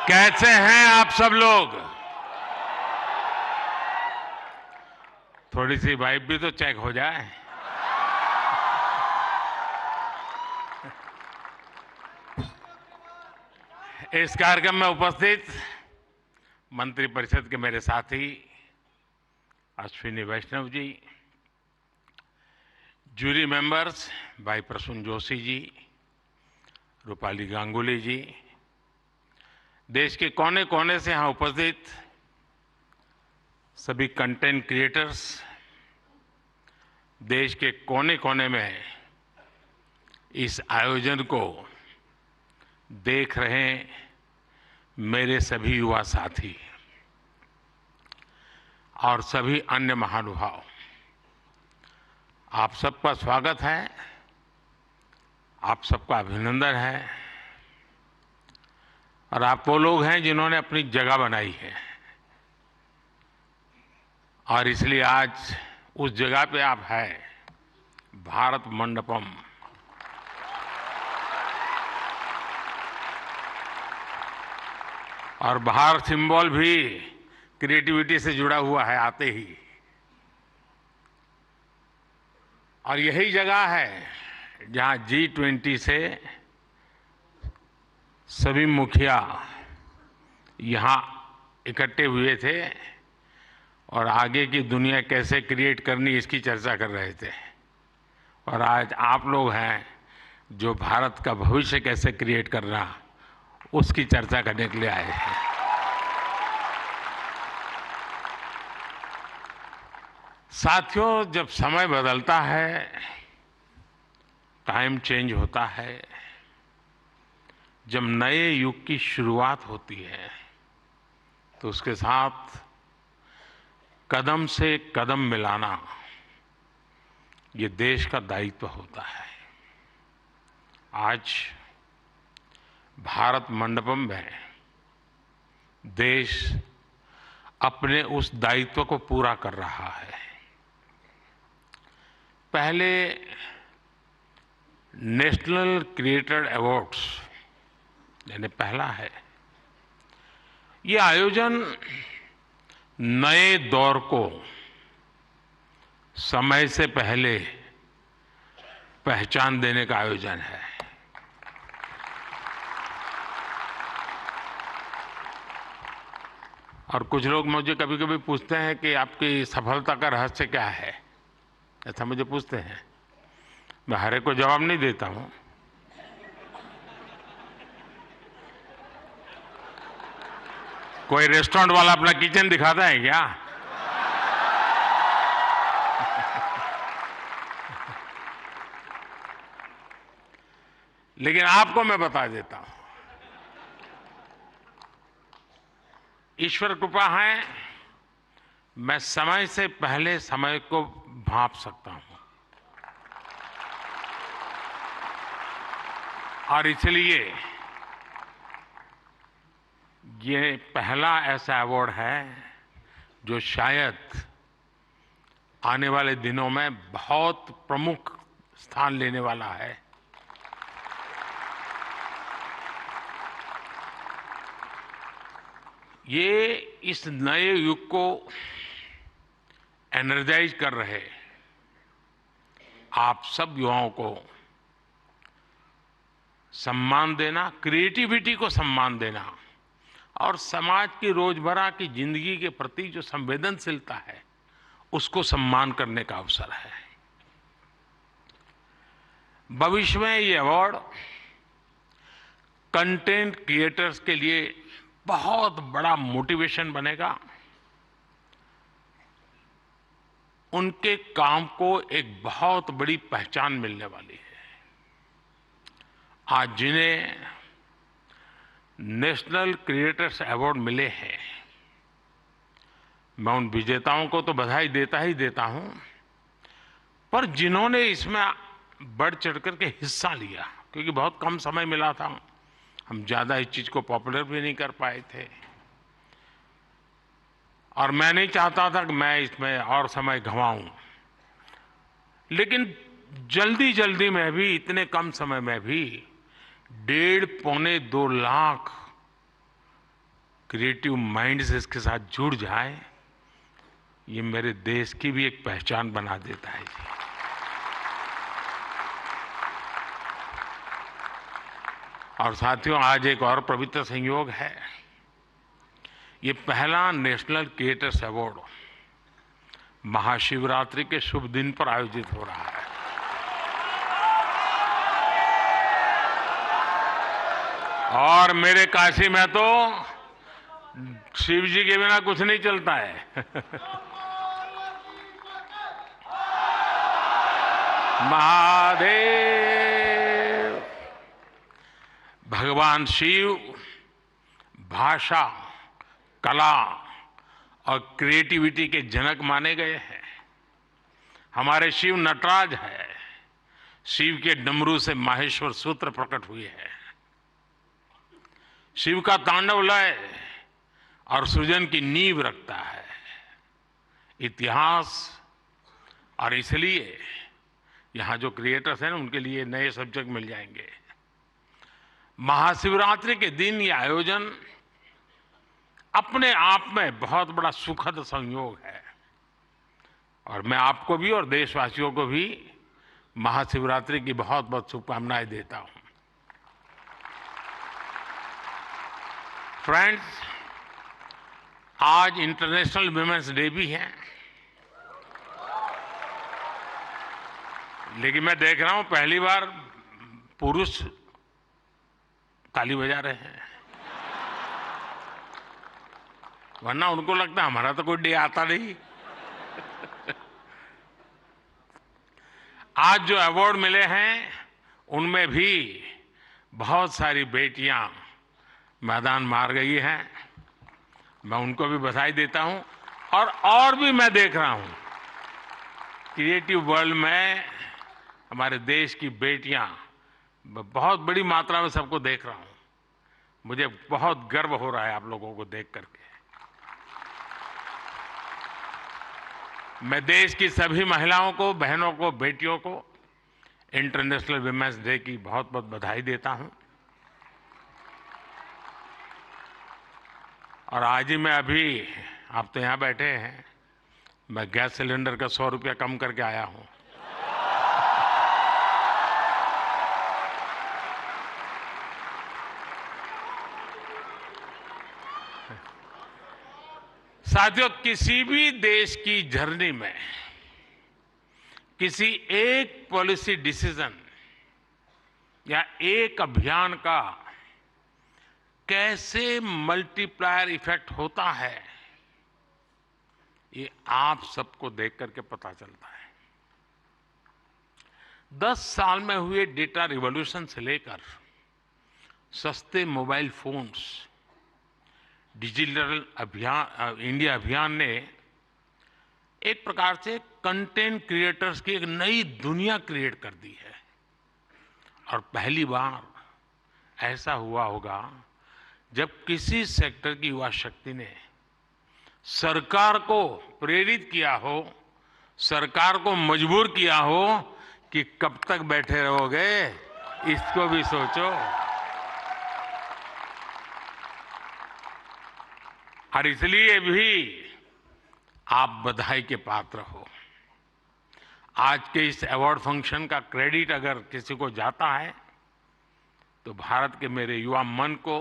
कैसे हैं आप सब लोग? थोड़ी सी वाइब भी तो चेक हो जाए। इस कार्यक्रम में उपस्थित मंत्रिपरिषद के मेरे साथी अश्विनी वैष्णव जी, जूरी मेंबर्स भाई प्रसून जोशी जी, रूपाली गांगुली जी, देश के कोने कोने से यहां उपस्थित सभी कंटेंट क्रिएटर्स, देश के कोने कोने में इस आयोजन को देख रहे मेरे सभी युवा साथी और सभी अन्य महानुभाव, आप सबका स्वागत है, आप सबका अभिनंदन है। और आप वो लोग हैं जिन्होंने अपनी जगह बनाई है और इसलिए आज उस जगह पे आप हैं, भारत मंडपम। और बाहर सिंबल भी क्रिएटिविटी से जुड़ा हुआ है आते ही, और यही जगह है जहां G20 से सभी मुखिया यहां इकट्ठे हुए थे और आगे की दुनिया कैसे क्रिएट करनी इसकी चर्चा कर रहे थे। और आज आप लोग हैं जो भारत का भविष्य कैसे क्रिएट करना उसकी चर्चा करने के लिए आए हैं। साथियों, जब समय बदलता है, टाइम चेंज होता है, जब नए युग की शुरुआत होती है तो उसके साथ कदम से कदम मिलाना ये देश का दायित्व होता है। आज भारत मंडपम में देश अपने उस दायित्व को पूरा कर रहा है। पहले नेशनल क्रिएटर अवार्ड्स यानी पहला है, ये आयोजन नए दौर को समय से पहले पहचान देने का आयोजन है। और कुछ लोग मुझे कभी-कभी पूछते हैं कि आपकी सफलता का रहस्य क्या है, ऐसा मुझे पूछते हैं। मैं हर एक को जवाब नहीं देता हूं। कोई रेस्टोरेंट वाला अपना किचन दिखाता है क्या? लेकिन आपको मैं बता देता हूं, ईश्वर कृपा है, मैं समय से पहले समय को भांप सकता हूं और इसलिए ये पहला ऐसा अवार्ड है जो शायद आने वाले दिनों में बहुत प्रमुख स्थान लेने वाला है। ये इस नए युग को एनर्जाइज कर रहे आप सब युवाओं को सम्मान देना, क्रिएटिविटी को सम्मान देना और समाज की रोजमर्रा की जिंदगी के प्रति जो संवेदनशीलता है उसको सम्मान करने का अवसर है। भविष्य में ये अवार्ड कंटेंट क्रिएटर्स के लिए बहुत बड़ा मोटिवेशन बनेगा, उनके काम को एक बहुत बड़ी पहचान मिलने वाली है। आज जिन्हें नेशनल क्रिएटर्स अवार्ड मिले हैं, मैं उन विजेताओं को तो बधाई देता ही देता हूं, पर जिन्होंने इसमें बढ़ चढ़ करके हिस्सा लिया, क्योंकि बहुत कम समय मिला था, हम ज्यादा इस चीज को पॉपुलर भी नहीं कर पाए थे और मैं नहीं चाहता था कि मैं इसमें और समय गंवाऊं, लेकिन जल्दी जल्दी में भी, इतने कम समय में भी 1.5-2 लाख क्रिएटिव माइंड्स इसके साथ जुड़ जाए, ये मेरे देश की भी एक पहचान बना देता है। और साथियों, आज एक और पवित्र संयोग है, ये पहला नेशनल क्रिएटर्स अवार्ड महाशिवरात्रि के शुभ दिन पर आयोजित हो रहा है। और मेरे काशी में तो शिव जी के बिना कुछ नहीं चलता है। महादेव, भगवान शिव भाषा, कला और क्रिएटिविटी के जनक माने गए हैं। हमारे शिव नटराज है, शिव के डमरू से माहेश्वर सूत्र प्रकट हुए हैं। शिव का तांडव लय और सृजन की नींव रखता है इतिहास, और इसलिए यहां जो क्रिएटर्स हैं उनके लिए नए सब्जेक्ट मिल जाएंगे। महाशिवरात्रि के दिन ये आयोजन अपने आप में बहुत बड़ा सुखद संयोग है और मैं आपको भी और देशवासियों को भी महाशिवरात्रि की बहुत बहुत शुभकामनाएं देता हूं। फ्रेंड्स, आज इंटरनेशनल वुमेन्स डे भी है, लेकिन मैं देख रहा हूं पहली बार पुरुष ताली बजा रहे हैं, वरना उनको लगता है हमारा तो कोई डे आता नहीं। आज जो अवार्ड मिले हैं उनमें भी बहुत सारी बेटियां मैदान मार गई हैं, मैं उनको भी बधाई देता हूं। और भी मैं देख रहा हूं क्रिएटिव वर्ल्ड में हमारे देश की बेटियां बहुत बड़ी मात्रा में सबको देख रहा हूं, मुझे बहुत गर्व हो रहा है आप लोगों को देख करके। मैं देश की सभी महिलाओं को, बहनों को, बेटियों को इंटरनेशनल वुमेन्स डे की बहुत बहुत बधाई देता हूं। और आज ही मैं अभी, आप तो यहां बैठे हैं, मैं गैस सिलेंडर का 100 रुपया कम करके आया हूं। साथियों, किसी भी देश की जर्नी में किसी एक पॉलिसी डिसीजन या एक अभियान का कैसे मल्टीप्लायर इफेक्ट होता है, ये आप सबको देख करके पता चलता है। 10 साल में हुए डेटा रिवॉल्यूशन से लेकर सस्ते मोबाइल फोन्स, डिजिटल अभियान इंडिया अभियान ने एक प्रकार से कंटेंट क्रिएटर्स की एक नई दुनिया क्रिएट कर दी है। और पहली बार ऐसा हुआ होगा जब किसी सेक्टर की युवा शक्ति ने सरकार को प्रेरित किया हो, सरकार को मजबूर किया हो कि कब तक बैठे रहोगे, इसको भी सोचो। और इसलिए भी आप बधाई के पात्र हो। आज के इस अवार्ड फंक्शन का क्रेडिट अगर किसी को जाता है तो भारत के मेरे युवा मन को,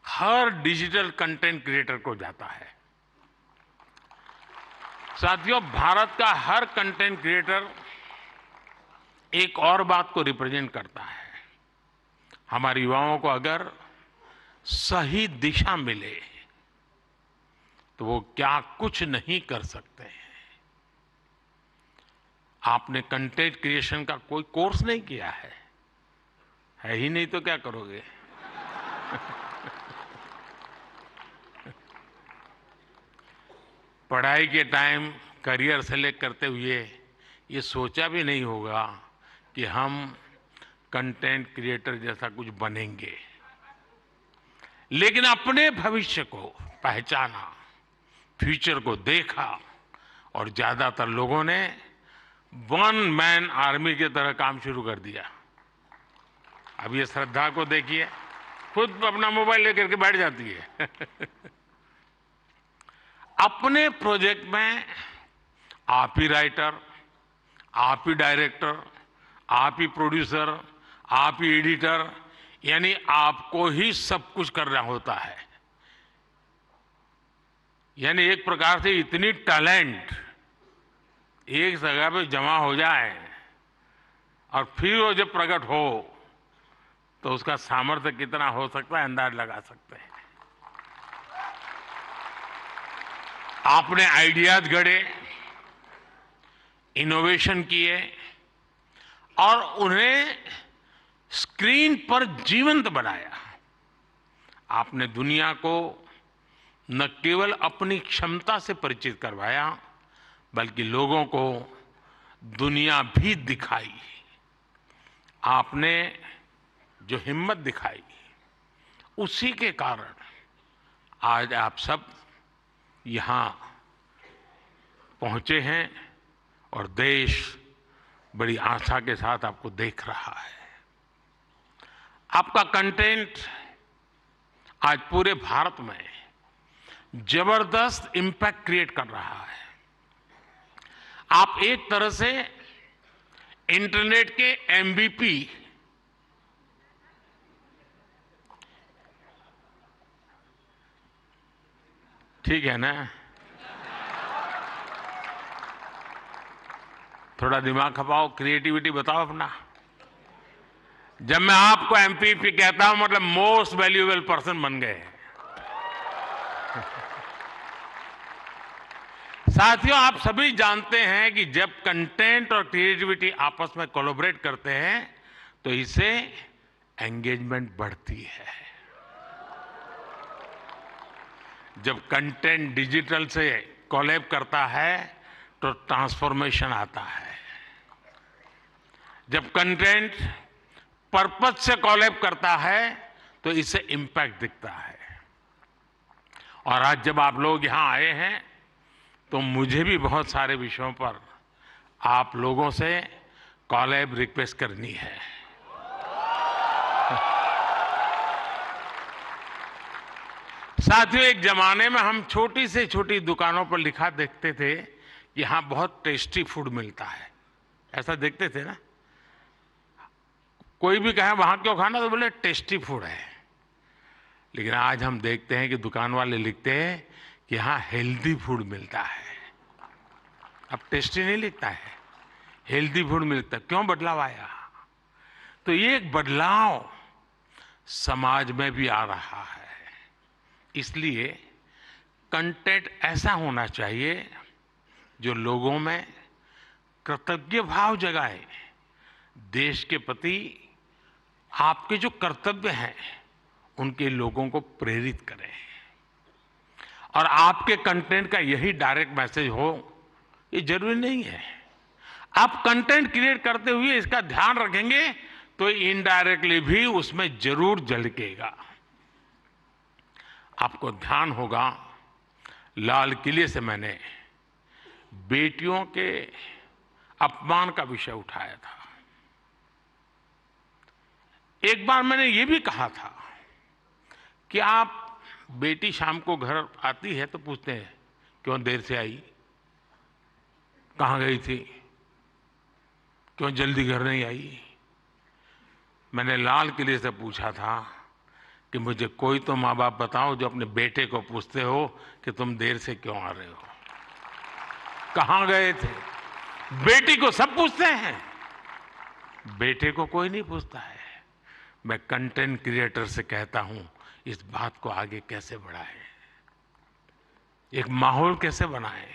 हर डिजिटल कंटेंट क्रिएटर को जाता है। साथियों, भारत का हर कंटेंट क्रिएटर एक और बात को रिप्रेजेंट करता है। हमारे युवाओं को अगर सही दिशा मिले तो वो क्या कुछ नहीं कर सकते हैं। आपने कंटेंट क्रिएशन का कोई कोर्स नहीं किया है ही नहीं तो क्या करोगे। पढ़ाई के टाइम करियर सेलेक्ट करते हुए ये सोचा भी नहीं होगा कि हम कंटेंट क्रिएटर जैसा कुछ बनेंगे। लेकिन अपने भविष्य को पहचाना, फ्यूचर को देखा और ज्यादातर लोगों ने वन मैन आर्मी की तरह काम शुरू कर दिया। अब ये श्रद्धा को देखिए, खुद अपना मोबाइल लेकर के बैठ जाती है। अपने प्रोजेक्ट में आप ही राइटर, आप ही डायरेक्टर, आप ही प्रोड्यूसर, आप ही एडिटर, यानी आपको ही सब कुछ करना होता है। यानी एक प्रकार से इतनी टैलेंट एक जगह पे जमा हो जाए और फिर वो जब प्रकट हो तो उसका सामर्थ्य कितना हो सकता है अंदाज लगा सकते हैं। आपने आइडियाज गढ़े, इनोवेशन किए और उन्हें स्क्रीन पर जीवंत बनाया। आपने दुनिया को न केवल अपनी क्षमता से परिचित करवाया बल्कि लोगों को दुनिया भी दिखाई। आपने जो हिम्मत दिखाई उसी के कारण आज आप सब यहां पहुंचे हैं और देश बड़ी आशा के साथ आपको देख रहा है। आपका कंटेंट आज पूरे भारत में जबरदस्त इंपैक्ट क्रिएट कर रहा है। आप एक तरह से इंटरनेट के एमवीपी, ठीक है ना? थोड़ा दिमाग खपाओ, क्रिएटिविटी बताओ अपना। जब मैं आपको एमपीपी कहता हूं मतलब मोस्ट वैल्यूएबल पर्सन बन गए। साथियों, आप सभी जानते हैं कि जब कंटेंट और क्रिएटिविटी आपस में कोलैबोरेट करते हैं तो इससे एंगेजमेंट बढ़ती है। जब कंटेंट डिजिटल से कोलैब करता है तो ट्रांसफॉर्मेशन आता है। जब कंटेंट पर्पस से कोलैब करता है तो इससे इंपैक्ट दिखता है। और आज जब आप लोग यहां आए हैं तो मुझे भी बहुत सारे विषयों पर आप लोगों से कोलैब रिक्वेस्ट करनी है। साथियों, एक जमाने में हम छोटी से छोटी दुकानों पर लिखा देखते थे कि यहां बहुत टेस्टी फूड मिलता है, ऐसा देखते थे ना। कोई भी कहे वहां क्यों खाना तो बोले टेस्टी फूड है। लेकिन आज हम देखते हैं कि दुकान वाले लिखते हैं कि यहां हेल्दी फूड मिलता है। अब टेस्टी नहीं लिखता है, हेल्दी फूड मिलता है। क्यों बदलाव आया? तो ये एक बदलाव समाज में भी आ रहा है। इसलिए कंटेंट ऐसा होना चाहिए जो लोगों में कृतज्ञ भाव जगाए, देश के प्रति आपके जो कर्तव्य हैं उनके लोगों को प्रेरित करें। और आपके कंटेंट का यही डायरेक्ट मैसेज हो, ये जरूरी नहीं है। आप कंटेंट क्रिएट करते हुए इसका ध्यान रखेंगे तो इनडायरेक्टली भी उसमें जरूर झलकेगा। आपको ध्यान होगा, लाल किले से मैंने बेटियों के अपमान का विषय उठाया था। एक बार मैंने ये भी कहा था कि आप बेटी शाम को घर आती है तो पूछते हैं क्यों देर से आई, कहां गई थी, क्यों जल्दी घर नहीं आई। मैंने लाल किले से पूछा था कि मुझे कोई तो माँ बाप बताओ जो अपने बेटे को पूछते हो कि तुम देर से क्यों आ रहे हो, कहां गए थे। बेटी को सब पूछते हैं, बेटे को कोई नहीं पूछता है। मैं कंटेंट क्रिएटर से कहता हूं इस बात को आगे कैसे बढ़ाएं, एक माहौल कैसे बनाएं।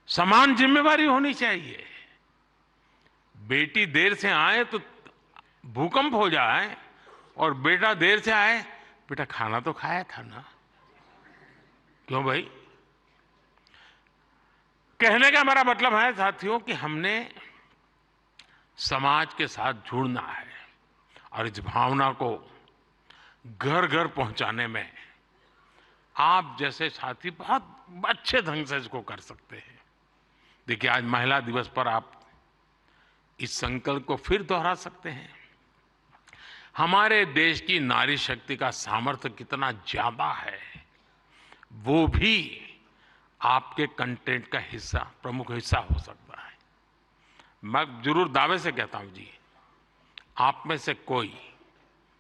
समान जिम्मेवारी होनी चाहिए। बेटी देर से आए तो भूकंप हो जाए और बेटा देर से आए, बेटा खाना तो खाया था ना, क्यों भाई। कहने का मेरा मतलब है साथियों कि हमने समाज के साथ जुड़ना है और इस भावना को घर घर पहुंचाने में आप जैसे साथी बहुत अच्छे ढंग से इसको कर सकते हैं। देखिए, आज महिला दिवस पर आप इस संकल्प को फिर दोहरा सकते हैं। हमारे देश की नारी शक्ति का सामर्थ्य कितना ज्यादा है, वो भी आपके कंटेंट का हिस्सा, प्रमुख हिस्सा हो सकता है। मैं जरूर दावे से कहता हूं जी, आप में से कोई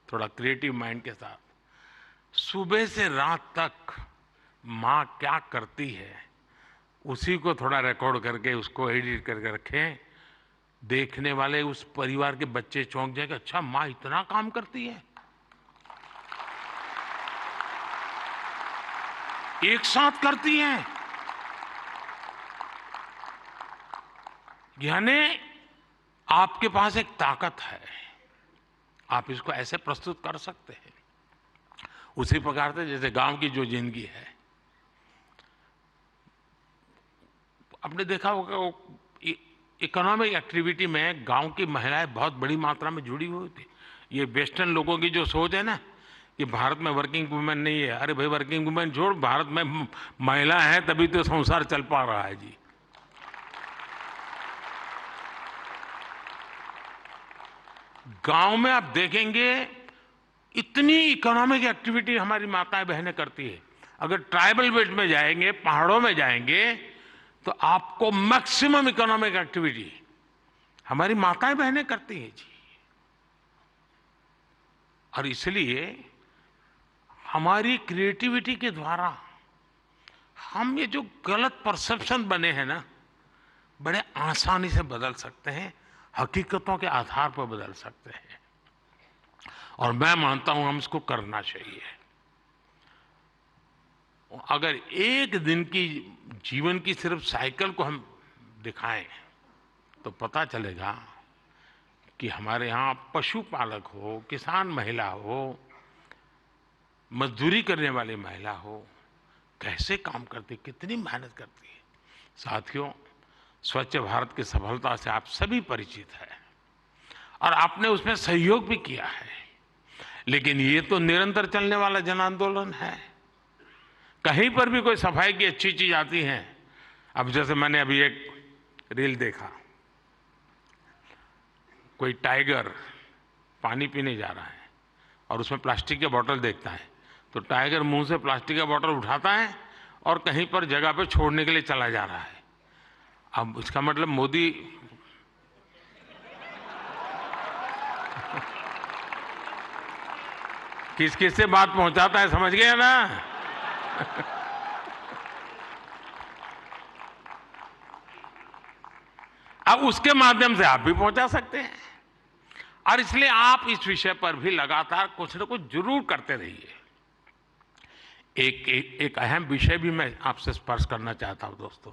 थोड़ा क्रिएटिव माइंड के साथ सुबह से रात तक माँ क्या करती है उसी को थोड़ा रिकॉर्ड करके उसको एडिट करके रखें। देखने वाले उस परिवार के बच्चे चौंक जाएंगे, अच्छा माँ इतना काम करती है। एक साथ करती हैं, यानी आपके पास एक ताकत है, आप इसको ऐसे प्रस्तुत कर सकते हैं। उसी प्रकार से जैसे गांव की जो जिंदगी है, आपने देखा होगा इकोनॉमिक एक्टिविटी में गांव की महिलाएं बहुत बड़ी मात्रा में जुड़ी हुई थी। ये वेस्टर्न लोगों की जो सोच है ना कि भारत में वर्किंग वुमेन नहीं है, अरे भाई वर्किंग वुमेन छोड़, भारत में महिला है तभी तो संसार चल पा रहा है जी। गांव में आप देखेंगे इतनी इकोनॉमिक एक्टिविटी हमारी माताएं बहनें करती है। अगर ट्राइबल बेल्ट में जाएंगे, पहाड़ों में जाएंगे तो आपको मैक्सिमम इकोनॉमिक एक्टिविटी हमारी माताएं बहनें करती हैं जी। और इसलिए हमारी क्रिएटिविटी के द्वारा हम ये जो गलत परसेप्शन बने हैं ना, बड़े आसानी से बदल सकते हैं, हकीकतों के आधार पर बदल सकते हैं। और मैं मानता हूं हम इसको करना चाहिए। अगर एक दिन की जीवन की सिर्फ साइकिल को हम दिखाएं तो पता चलेगा कि हमारे यहाँ पशुपालक हो, किसान महिला हो, मजदूरी करने वाली महिला हो, कैसे काम करती, कितनी मेहनत करती है। साथियों, स्वच्छ भारत की सफलता से आप सभी परिचित हैं और आपने उसमें सहयोग भी किया है, लेकिन ये तो निरंतर चलने वाला जन आंदोलन है। कहीं पर भी कोई सफाई की अच्छी चीज आती है, अब जैसे मैंने अभी एक रील देखा, कोई टाइगर पानी पीने जा रहा है और उसमें प्लास्टिक की बोतल देखता है तो टाइगर मुंह से प्लास्टिक का बोतल उठाता है और कहीं पर जगह पे छोड़ने के लिए चला जा रहा है। अब इसका मतलब मोदी किस किस से बात पहुंचाता है, समझ गए ना। अब उसके माध्यम से आप भी पहुंचा सकते हैं और इसलिए आप इस विषय पर भी लगातार कुछ न कुछ जरूर करते रहिए। एक अहम विषय भी मैं आपसे स्पर्श करना चाहता हूं दोस्तों।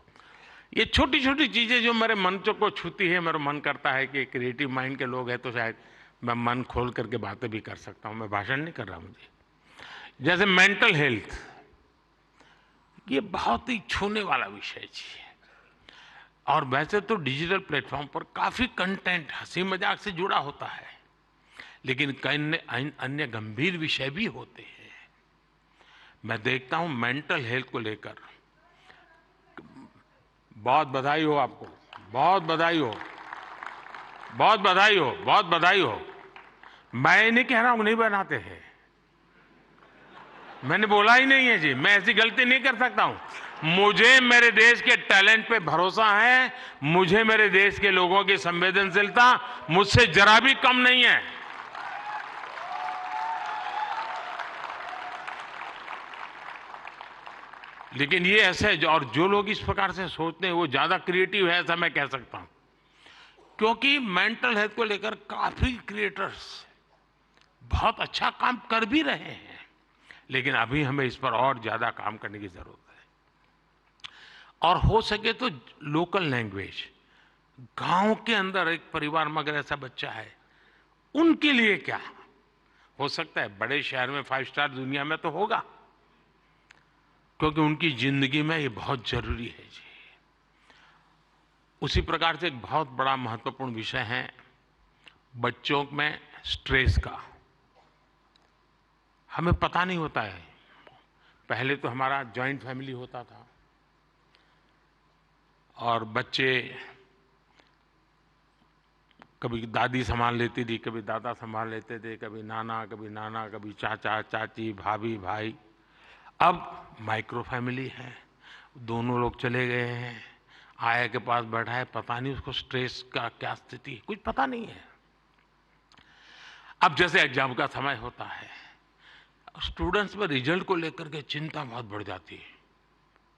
ये छोटी छोटी चीजें जो मेरे मन को छूती है, मेरा मन करता है कि क्रिएटिव माइंड के लोग हैं तो शायद मैं मन खोल करके बातें भी कर सकता हूं। मैं भाषण नहीं कर रहा मुझे। जैसे मेंटल हेल्थ, ये बहुत ही छूने वाला विषय जी। और वैसे तो डिजिटल प्लेटफॉर्म पर काफी कंटेंट हंसी मजाक से जुड़ा होता है, लेकिन कई अन्य गंभीर विषय भी होते हैं। मैं देखता हूं मेंटल हेल्थ को लेकर, बहुत बधाई हो आपको, बहुत बधाई हो, बहुत बधाई हो, बहुत बधाई हो। मैं नहीं कह रहा हूं नहीं बनाते हैं, मैंने बोला ही नहीं है जी, मैं ऐसी गलती नहीं कर सकता हूं। मुझे मेरे देश के टैलेंट पे भरोसा है, मुझे मेरे देश के लोगों की संवेदनशीलता मुझसे जरा भी कम नहीं है। लेकिन ये ऐसे, और जो लोग इस प्रकार से सोचते हैं वो ज्यादा क्रिएटिव है, ऐसा मैं कह सकता हूं, क्योंकि मेंटल हेल्थ को लेकर काफी क्रिएटर्स बहुत अच्छा काम कर भी रहे हैं, लेकिन अभी हमें इस पर और ज्यादा काम करने की जरूरत है। और हो सके तो लोकल लैंग्वेज, गांव के अंदर एक परिवार में अगर ऐसा बच्चा है, उनके लिए क्या हो सकता है, बड़े शहर में 5 स्टार दुनिया में तो होगा, क्योंकि उनकी जिंदगी में ये बहुत जरूरी है जी। उसी प्रकार से एक बहुत बड़ा महत्वपूर्ण विषय है बच्चों में स्ट्रेस का। हमें पता नहीं होता है, पहले तो हमारा जॉइंट फैमिली होता था और बच्चे कभी दादी संभाल लेती थी, कभी दादा संभाल लेते थे, कभी नाना, कभी चाचा चाची, भाभी भाई। अब माइक्रो फैमिली है, दोनों लोग चले गए हैं, आया के पास बैठा है, पता नहीं उसको स्ट्रेस का क्या स्थिति है, कुछ पता नहीं है। अब जैसे एग्जाम का समय होता है, स्टूडेंट्स में रिजल्ट को लेकर के चिंता बहुत बढ़ जाती है,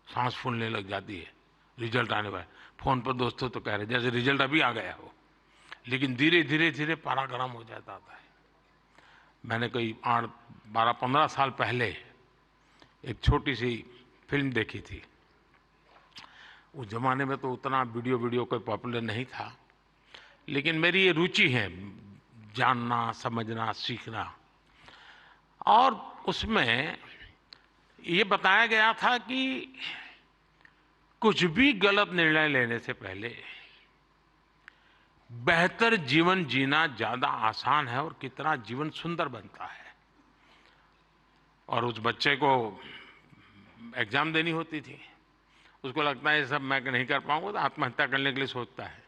सांस फूलने लग जाती है। रिजल्ट आने पर फोन पर दोस्तों तो कह रहे जैसे रिजल्ट अभी आ गया हो, लेकिन धीरे धीरे पारा गर्म हो जाता है। मैंने कोई 12-15 साल पहले एक छोटी सी फिल्म देखी थी। उस जमाने में तो उतना वीडियो कोई पॉपुलर नहीं था, लेकिन मेरी ये रुचि है जानना, समझना, सीखना। और उसमें ये बताया गया था कि कुछ भी गलत निर्णय लेने से पहले बेहतर जीवन जीना ज्यादा आसान है और कितना जीवन सुंदर बनता है। और उस बच्चे को एग्जाम देनी होती थी, उसको लगता है ये सब मैं नहीं कर पाऊंगा, तो आत्महत्या करने के लिए सोचता है।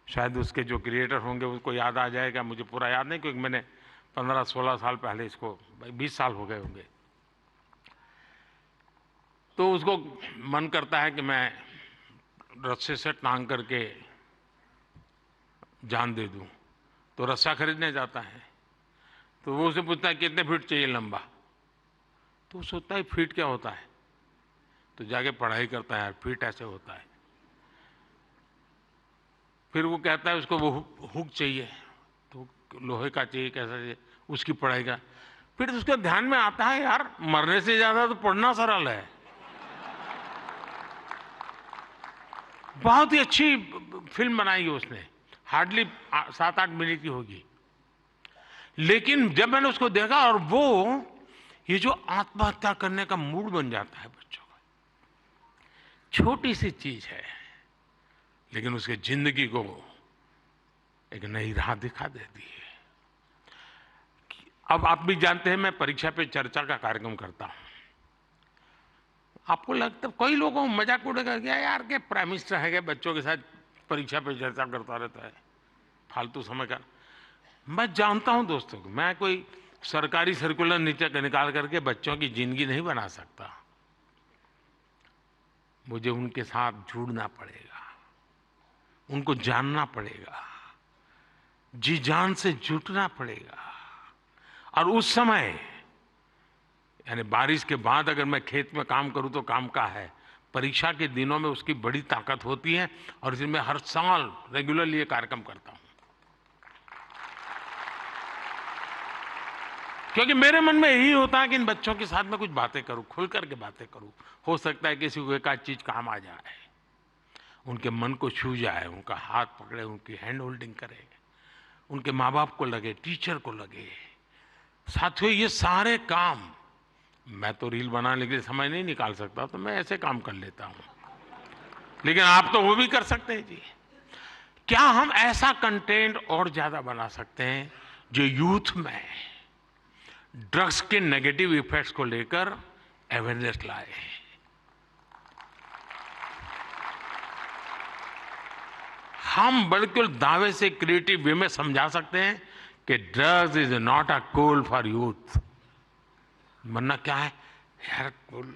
शायद उसके जो क्रिएटर होंगे उसको याद आ जाएगा, मुझे पूरा याद नहीं, क्योंकि मैंने 15-16 साल पहले इसको, 20 साल हो गए होंगे। तो उसको मन करता है कि मैं रस्से से टांग करके जान दे दूं, तो रस्सा खरीदने जाता है। तो वो उसे पूछता है कितने फीट चाहिए लंबा, तो वो सोचता है फीट क्या होता है, तो जाके पढ़ाई करता है, फीट ऐसे होता है। फिर वो कहता है उसको वो हुक चाहिए, तो लोहे का चाहिए, कैसा चाहिए, उसकी पढ़ाई का। फिर उसके ध्यान में आता है यार मरने से ज्यादा तो पढ़ना सरल है। बहुत ही अच्छी फिल्म बनाई है उसने, हार्डली 7-8 मिनट की होगी। लेकिन जब मैंने उसको देखा, और वो ये जो आत्महत्या करने का मूड बन जाता है बच्चों का, छोटी सी चीज है लेकिन उसके जिंदगी को एक नई राह दिखा देती है। अब आप भी जानते हैं मैं परीक्षा पे चर्चा का कार्यक्रम करता हूं। आपको लगता, कई लोगों को मजाक उड़ेगा गया यार के प्राइम मिनिस्टर है, बच्चों के साथ परीक्षा पे चर्चा करता रहता है, फालतू समय का। मैं जानता हूं दोस्तों को, मैं कोई सरकारी सर्कुलर नीचे निकाल करके बच्चों की जिंदगी नहीं बना सकता। मुझे उनके साथ जुड़ना पड़ेगा, उनको जानना पड़ेगा, जी जान से जुटना पड़ेगा। और उस समय यानी बारिश के बाद अगर मैं खेत में काम करूं तो काम का है, परीक्षा के दिनों में उसकी बड़ी ताकत होती है। और इसलिए मैं हर साल रेगुलरली ये कार्यक्रम करता हूं, क्योंकि मेरे मन में यही होता है कि इन बच्चों के साथ मैं कुछ बातें करूं, खुल करके बातें करूं। हो सकता है किसी को एक आध चीज काम आ जाए, उनके मन को छू जाए, उनका हाथ पकड़े, उनकी हैंड होल्डिंग करे, उनके माँ बाप को लगे, टीचर को लगे। साथियों ये सारे काम मैं तो रील बनाने के लिए समय नहीं निकाल सकता, तो मैं ऐसे काम कर लेता हूं, लेकिन आप तो वो भी कर सकते हैं जी। क्या हम ऐसा कंटेंट और ज्यादा बना सकते हैं जो यूथ में ड्रग्स के नेगेटिव इफेक्ट्स को लेकर अवेयरनेस लाए? हम बिल्कुल दावे से क्रिएटिव वे में समझा सकते हैं कि drugs is not a cool for youth. वरना क्या है यार, कूल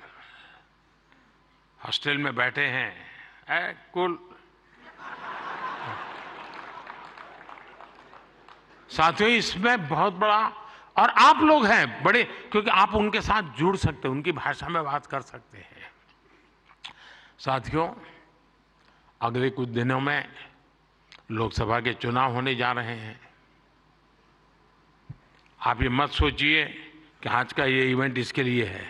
हॉस्टल में बैठे हैं, कूल। साथियों, इसमें बहुत बड़ा, और आप लोग हैं बड़े, क्योंकि आप उनके साथ जुड़ सकते हैं, उनकी भाषा में बात कर सकते हैं। साथियों, अगले कुछ दिनों में लोकसभा के चुनाव होने जा रहे हैं। आप ये मत सोचिए कि आज का ये इवेंट इसके लिए है।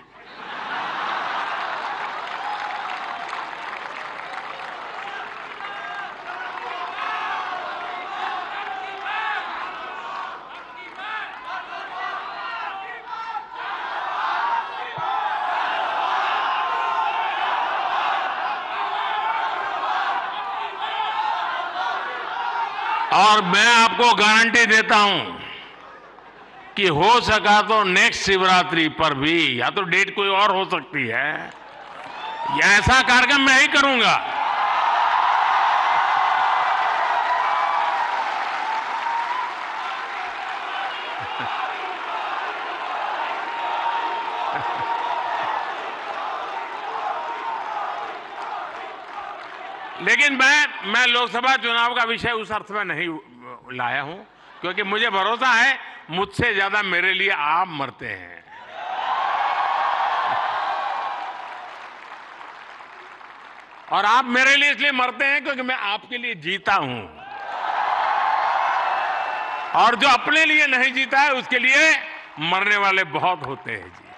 और मैं आपको गारंटी देता हूं कि हो सका तो नेक्स्ट शिवरात्रि पर भी, या तो डेट कोई और हो सकती है, या ऐसा कार्यक्रम मैं ही करूंगा। लेकिन मैं लोकसभा चुनाव का विषय उस अर्थ में नहीं लाया हूं, क्योंकि मुझे भरोसा है मुझसे ज्यादा मेरे लिए आप मरते हैं। और आप मेरे लिए इसलिए मरते हैं क्योंकि मैं आपके लिए जीता हूं, और जो अपने लिए नहीं जीता है उसके लिए मरने वाले बहुत होते हैं जी।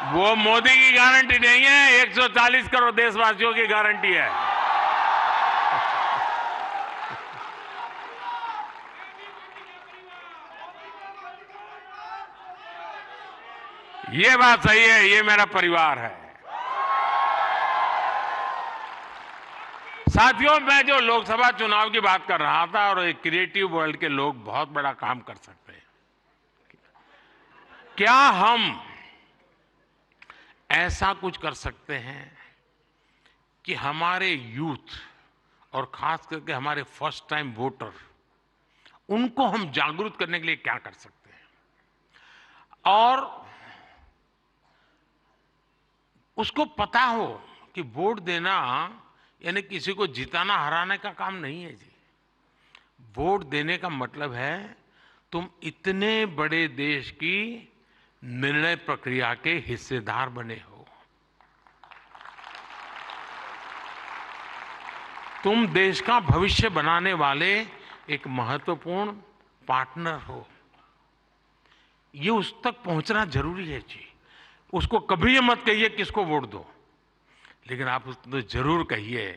वो मोदी की गारंटी नहीं है, 140 करोड़ देशवासियों की गारंटी है। ये बात सही है, ये मेरा परिवार है। साथियों, मैं जो लोकसभा चुनाव की बात कर रहा था, और एक क्रिएटिव वर्ल्ड के लोग बहुत बड़ा काम कर सकते हैं। क्या हम ऐसा कुछ कर सकते हैं कि हमारे यूथ, और खास करके हमारे फर्स्ट टाइम वोटर, उनको हम जागरूक करने के लिए क्या कर सकते हैं, और उसको पता हो कि वोट देना यानी किसी को जिताना हराने का काम नहीं है जी। वोट देने का मतलब है तुम इतने बड़े देश की निर्णय प्रक्रिया के हिस्सेदार बने हो। तुम देश का भविष्य बनाने वाले एक महत्वपूर्ण पार्टनर हो। ये उस तक पहुंचना जरूरी है जी। उसको कभी ये मत कहिए किसको वोट दो, लेकिन आप उसको जरूर कहिए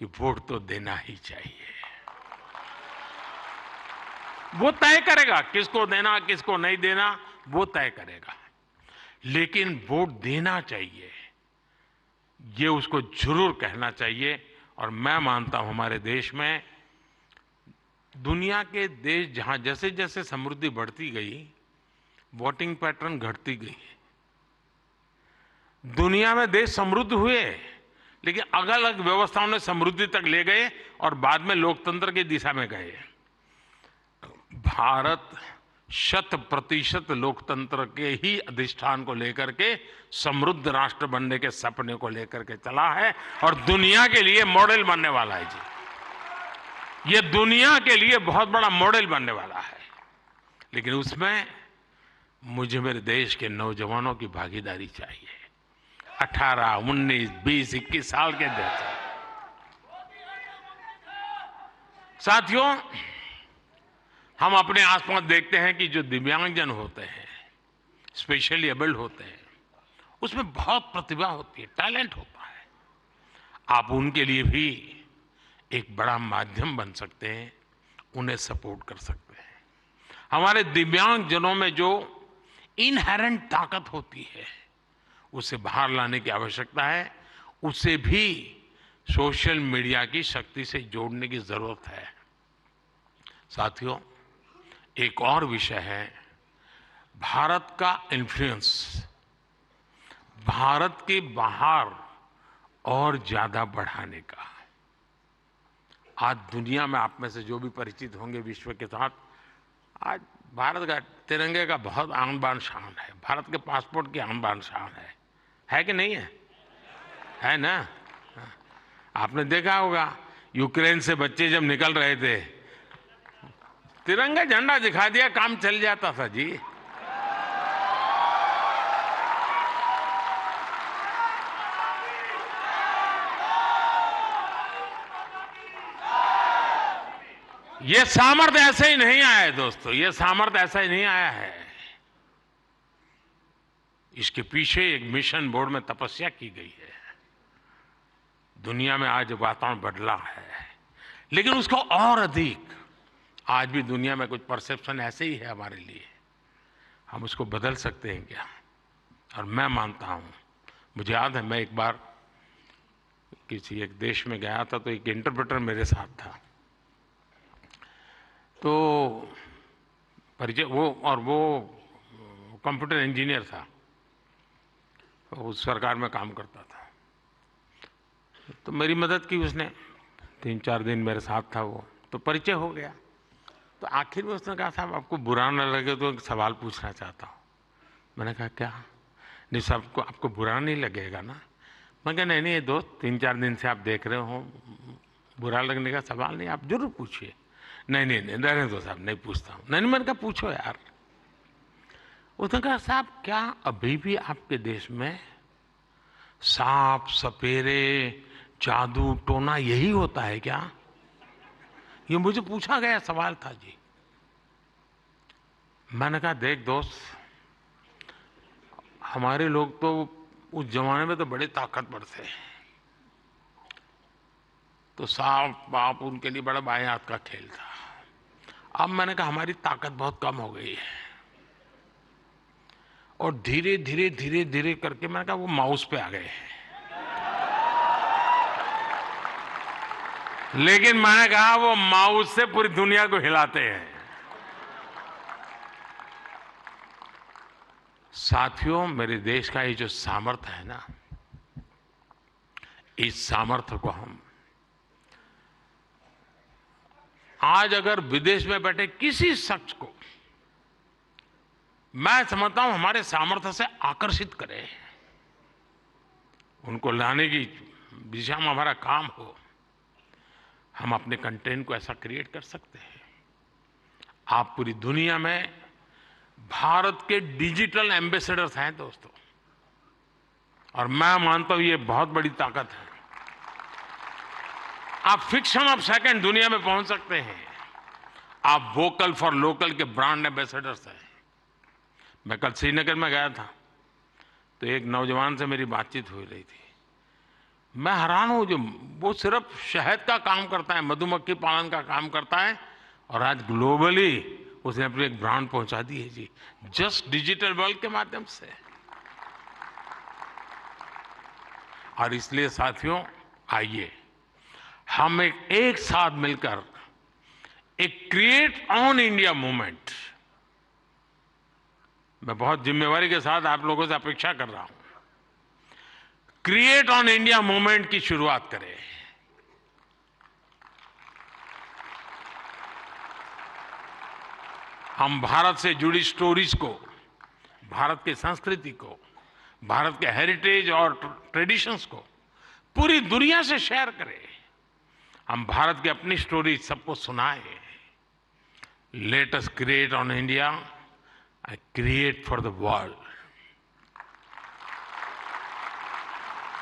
कि वोट तो देना ही चाहिए। वो तय करेगा किसको देना किसको नहीं देना, वो तय करेगा, लेकिन वोट देना चाहिए, ये उसको जरूर कहना चाहिए। और मैं मानता हूं हमारे देश में, दुनिया के देश जहां जैसे जैसे समृद्धि बढ़ती गई, वोटिंग पैटर्न घटती गई। दुनिया में देश समृद्ध हुए, लेकिन अलग अलग व्यवस्थाओं ने समृद्धि तक ले गए और बाद में लोकतंत्र की दिशा में गए। भारत 100% लोकतंत्र के ही अधिष्ठान को लेकर के समृद्ध राष्ट्र बनने के सपने को लेकर के चला है, और दुनिया के लिए मॉडल बनने वाला है जी। ये दुनिया के लिए बहुत बड़ा मॉडल बनने वाला है, लेकिन उसमें मुझे मेरे देश के नौजवानों की भागीदारी चाहिए। 18, 19, 20, 21 साल के जैसे। साथियों, हम अपने आसपास देखते हैं कि जो दिव्यांगजन होते हैं, स्पेशली एबल्ड होते हैं, उसमें बहुत प्रतिभा होती है, टैलेंट होता है। आप उनके लिए भी एक बड़ा माध्यम बन सकते हैं, उन्हें सपोर्ट कर सकते हैं। हमारे दिव्यांगजनों में जो इनहेरेंट ताकत होती है, उसे बाहर लाने की आवश्यकता है। उसे भी सोशल मीडिया की शक्ति से जोड़ने की जरूरत है। साथियों, एक और विषय है भारत का इन्फ्लुएंस, भारत के बाहर और ज्यादा बढ़ाने का। आज दुनिया में आप में से जो भी परिचित होंगे विश्व के साथ, आज भारत का तिरंगे का बहुत आन बान शान है, भारत के पासपोर्ट की आन बान शान है कि नहीं है? है ना? आपने देखा होगा यूक्रेन से बच्चे जब निकल रहे थे, तिरंगा झंडा दिखा दिया, काम चल जाता था जी। ये सामर्थ्य ऐसे ही नहीं आया है दोस्तों, ये सामर्थ्य ऐसा ही नहीं आया है। इसके पीछे एक मिशन बोर्ड में तपस्या की गई है। दुनिया में आज वातावरण बदला है, लेकिन उसको और अधिक आज भी दुनिया में कुछ परसेप्शन ऐसे ही है हमारे लिए। हम उसको बदल सकते हैं क्या? और मैं मानता हूं, मुझे याद है मैं एक बार किसी एक देश में गया था, तो एक इंटरप्रेटर मेरे साथ था। तो परिचय वो कंप्यूटर इंजीनियर था, तो उस सरकार में काम करता था। तो मेरी मदद की उसने, 3-4 दिन मेरे साथ था वो, तो परिचय हो गया। तो आखिर में उसने कहा, साहब आपको बुरा न लगे तो एक सवाल पूछना चाहता हूँ। मैंने कहा क्या? नहीं साहब, आपको बुरा नहीं लगेगा ना? मैं कहा नहीं ये दोस्त, 3-4 दिन से आप देख रहे हो, बुरा लगने का सवाल नहीं, आप जरूर पूछिए। नहीं रहने दो साहब, नहीं पूछता हूँ। नहीं, मैंने कहा पूछो यार। उसने कहा साहब, क्या अभी भी आपके देश में सांप सपेरे जादू टोना यही होता है क्या? ये मुझे पूछा गया सवाल था जी। मैंने कहा देख दोस्त, हमारे लोग तो उस जमाने में तो बड़े ताकतवर थे, तो सांप बाप उनके लिए बड़ा बाएं हाथ का खेल था। अब मैंने कहा हमारी ताकत बहुत कम हो गई है, और धीरे धीरे करके मैंने कहा वो माउस पे आ गए हैं। लेकिन मैंने कहा वो माउस से पूरी दुनिया को हिलाते हैं। साथियों, मेरे देश का ये जो सामर्थ्य है ना, इस सामर्थ्य को हम आज अगर विदेश में बैठे किसी शख्स को, मैं समझता हूं हमारे सामर्थ्य से आकर्षित करें, उनको लाने की दिशा में हमारा काम हो, हम अपने कंटेंट को ऐसा क्रिएट कर सकते हैं। आप पूरी दुनिया में भारत के डिजिटल एम्बेसडर्स हैं दोस्तों, और मैं मानता हूं ये बहुत बड़ी ताकत है। आप फ्रिक्शन ऑफ सेकंड दुनिया में पहुंच सकते हैं। आप वोकल फॉर लोकल के ब्रांड एम्बेसडर्स हैं। मैं कल श्रीनगर में गया था, तो एक नौजवान से मेरी बातचीत हो रही थी। मैं हैरान हूं, जो वो सिर्फ शहद का काम करता है, मधुमक्खी पालन का काम करता है, और आज ग्लोबली उसने अपनी एक ब्रांड पहुंचा दी है जी, जस्ट डिजिटल वर्ल्ड के माध्यम से। और इसलिए साथियों, आइए हम एक साथ मिलकर एक क्रिएट ऑन इंडिया मूवमेंट, मैं बहुत जिम्मेवारी के साथ आप लोगों से अपेक्षा कर रहा हूं, क्रिएट ऑन इंडिया मूवमेंट की शुरुआत करें। हम भारत से जुड़ी स्टोरीज को, भारत की संस्कृति को, भारत के हेरिटेज और ट्रेडिशंस को पूरी दुनिया से शेयर करें। हम भारत की अपनी स्टोरी सबको सुनाएं। Let us create on India, I create for the world.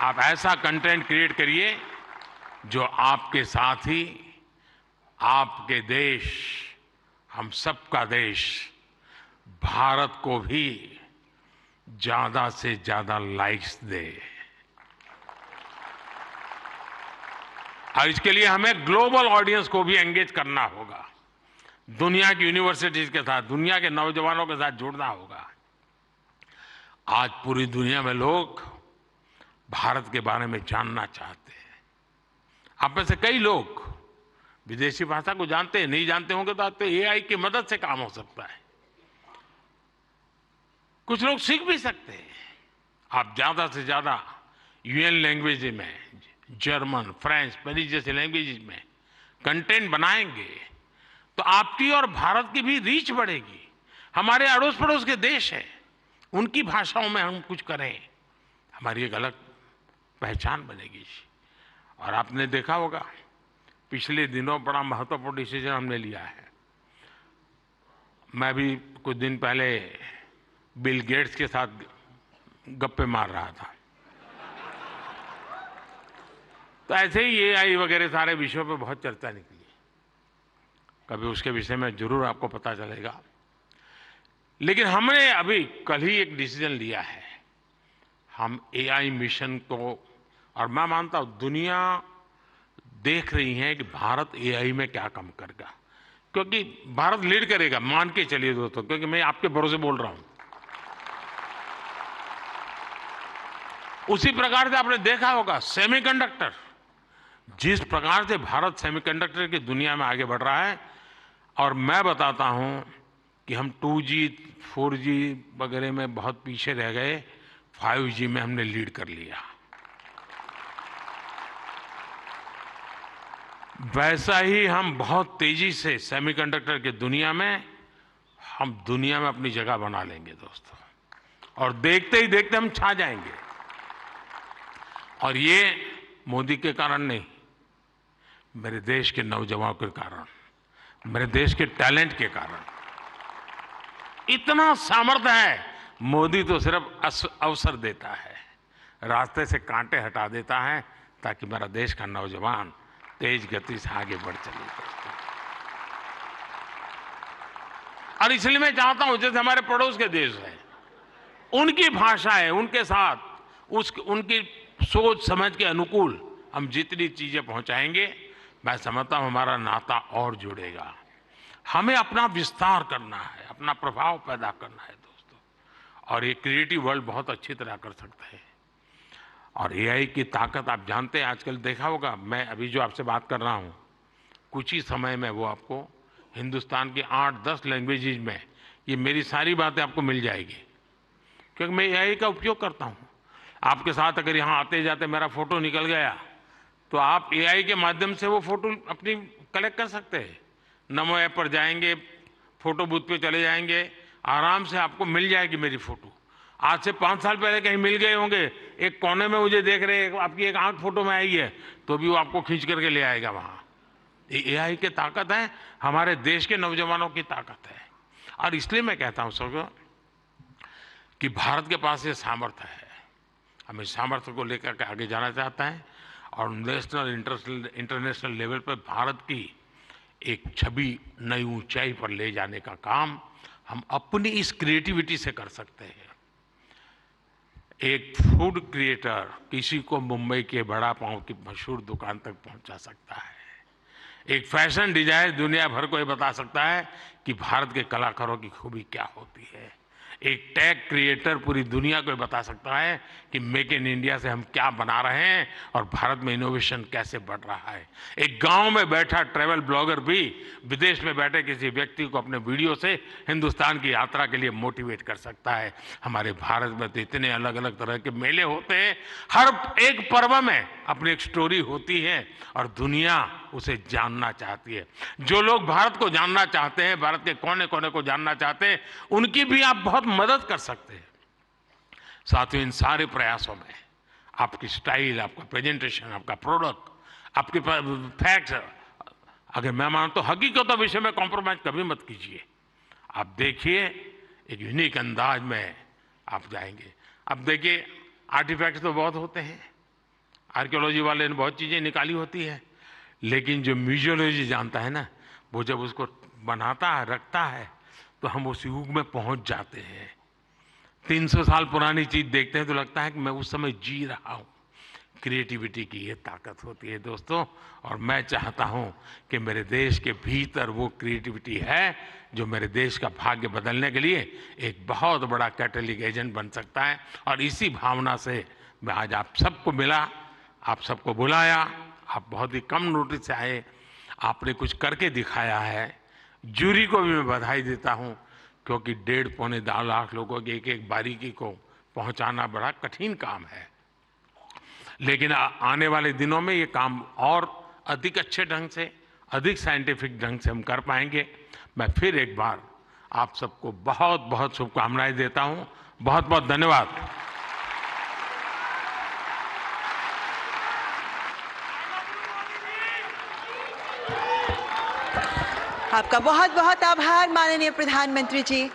आप ऐसा कंटेंट क्रिएट करिए जो आपके साथ ही आपके देश, हम सबका देश भारत को भी ज्यादा से ज्यादा लाइक्स दे। और इसके लिए हमें ग्लोबल ऑडियंस को भी एंगेज करना होगा, दुनिया की यूनिवर्सिटीज के साथ, दुनिया के नौजवानों के साथ जुड़ना होगा। आज पूरी दुनिया में लोग भारत के बारे में जानना चाहते हैं। आप में से कई लोग विदेशी भाषा को जानते हैं, नहीं जानते होंगे तो आपको एआई की मदद से काम हो सकता है। कुछ लोग सीख भी सकते हैं। आप ज्यादा से ज्यादा यूएन लैंग्वेज में, जर्मन, फ्रेंच, स्पेनिश जैसे लैंग्वेज में कंटेंट बनाएंगे तो आपकी और भारत की भी रीच बढ़ेगी। हमारे अड़ोस पड़ोस के देश हैं, उनकी भाषाओं में हम कुछ करें, हमारी एक अलग पहचान बनेगी। और आपने देखा होगा पिछले दिनों बड़ा महत्वपूर्ण डिसीजन हमने लिया है। मैं भी कुछ दिन पहले बिल गेट्स के साथ गप्पे मार रहा था, तो ऐसे ही एआई वगैरह सारे विषयों पे बहुत चर्चा निकली। कभी उसके विषय में जरूर आपको पता चलेगा। लेकिन हमने अभी कल ही एक डिसीजन लिया है। हम एआई मिशन को, और मैं मानता हूं दुनिया देख रही है कि भारत एआई में क्या काम करेगा, क्योंकि भारत लीड करेगा, मान के चलिए दोस्तों, क्योंकि मैं आपके भरोसे बोल रहा हूं। उसी प्रकार से आपने देखा होगा सेमीकंडक्टर, जिस प्रकार से भारत सेमीकंडक्टर की दुनिया में आगे बढ़ रहा है, और मैं बताता हूं कि हम 2G 4G वगैरह में बहुत पीछे रह गए, 5G में हमने लीड कर लिया। वैसा ही हम बहुत तेजी से सेमीकंडक्टर की दुनिया में, हम दुनिया में अपनी जगह बना लेंगे दोस्तों, और देखते ही देखते हम छा जाएंगे। और ये मोदी के कारण नहीं, मेरे देश के नौजवानों के कारण, मेरे देश के टैलेंट के कारण। इतना सामर्थ्य है। मोदी तो सिर्फ अवसर देता है, रास्ते से कांटे हटा देता है, ताकि मेरा देश का नौजवान तेज गति से आगे बढ़ चले। और इसलिए मैं चाहता हूं, जैसे हमारे पड़ोस के देश हैं, उनकी भाषाएं, उनके साथ उनकी सोच समझ के अनुकूल हम जितनी चीजें पहुंचाएंगे, मैं समझता हूं हमारा नाता और जुड़ेगा। हमें अपना विस्तार करना है, अपना प्रभाव पैदा करना है दोस्तों, और ये क्रिएटिव वर्ल्ड बहुत अच्छी तरह कर सकता है। और एआई की ताकत आप जानते हैं, आजकल देखा होगा, मैं अभी जो आपसे बात कर रहा हूं, कुछ ही समय में वो आपको हिंदुस्तान की 8-10 लैंग्वेजेज में ये मेरी सारी बातें आपको मिल जाएगी, क्योंकि मैं एआई का उपयोग करता हूं। आपके साथ अगर यहां आते जाते मेरा फोटो निकल गया, तो आप एआई के माध्यम से वो फोटो अपनी कलेक्ट कर सकते हैं। नमो ऐप पर जाएंगे, फोटो बूथ पे चले जाएंगे, आराम से आपको मिल जाएगी मेरी फोटो। आज से 5 साल पहले कहीं मिल गए होंगे, एक कोने में मुझे देख रहे, आपकी एक आंख फोटो में आई है, तो भी वो आपको खींच करके ले आएगा वहां। ये एआई की ताकत है, हमारे देश के नौजवानों की ताकत है। और इसलिए मैं कहता हूं सबको कि भारत के पास ये सामर्थ्य है, हम इस सामर्थ्य को लेकर के आगे जाना चाहते हैं, और नेशनल इंटरनेशनल लेवल पर भारत की एक छवि नई ऊंचाई पर ले जाने का काम हम अपनी इस क्रिएटिविटी से कर सकते हैं। एक फूड क्रिएटर किसी को मुंबई के बड़ा पाव की मशहूर दुकान तक पहुंचा सकता है। एक फैशन डिजाइनर दुनिया भर को ये बता सकता है कि भारत के कलाकारों की खूबी क्या होती है। एक टेक क्रिएटर पूरी दुनिया को बता सकता है कि मेक इन इंडिया से हम क्या बना रहे हैं और भारत में इनोवेशन कैसे बढ़ रहा है। एक गांव में बैठा ट्रैवल ब्लॉगर भी विदेश में बैठे किसी व्यक्ति को अपने वीडियो से हिंदुस्तान की यात्रा के लिए मोटिवेट कर सकता है। हमारे भारत में तो इतने अलग अलग तरह के मेले होते हैं, हर एक पर्व में अपनी एक स्टोरी होती है और दुनिया उसे जानना चाहती है। जो लोग भारत को जानना चाहते हैं, भारत के कोने कोने को जानना चाहते हैं, उनकी भी आप बहुत मदद कर सकते हैं। साथियों, इन सारे प्रयासों में आपकी स्टाइल, आपका प्रेजेंटेशन, आपका प्रोडक्ट, आपके फैक्ट्स, अगर मैं मानता हूं हकीकतों विषय में कॉम्प्रोमाइज कभी मत कीजिए। आप देखिए, एक यूनिक अंदाज में आप जाएंगे। अब देखिए, आर्टिफैक्ट्स तो बहुत होते हैं, आर्कियोलॉजी वाले ने बहुत चीजें निकाली होती है, लेकिन जो म्यूजियोलॉजी जानता है ना, वो जब उसको बनाता है, रखता है, तो हम उस युग में पहुंच जाते हैं। 300 साल पुरानी चीज देखते हैं तो लगता है कि मैं उस समय जी रहा हूं। क्रिएटिविटी की ये ताकत होती है दोस्तों। और मैं चाहता हूं कि मेरे देश के भीतर वो क्रिएटिविटी है जो मेरे देश का भाग्य बदलने के लिए एक बहुत बड़ा कैटलिक एजेंट बन सकता है। और इसी भावना से मैं आज आप सबको मिला, आप सबको बुलाया। आप बहुत ही कम नोटिस से आए, आपने कुछ करके दिखाया है। जूरी को भी मैं बधाई देता हूं, क्योंकि 1.5-2 लाख लोगों की एक एक बारीकी को पहुंचाना बड़ा कठिन काम है। लेकिन आने वाले दिनों में ये काम और अधिक अच्छे ढंग से, अधिक साइंटिफिक ढंग से हम कर पाएंगे। मैं फिर एक बार आप सबको बहुत बहुत शुभकामनाएं देता हूं। बहुत बहुत धन्यवाद। आपका बहुत बहुत आभार माननीय प्रधानमंत्री जी।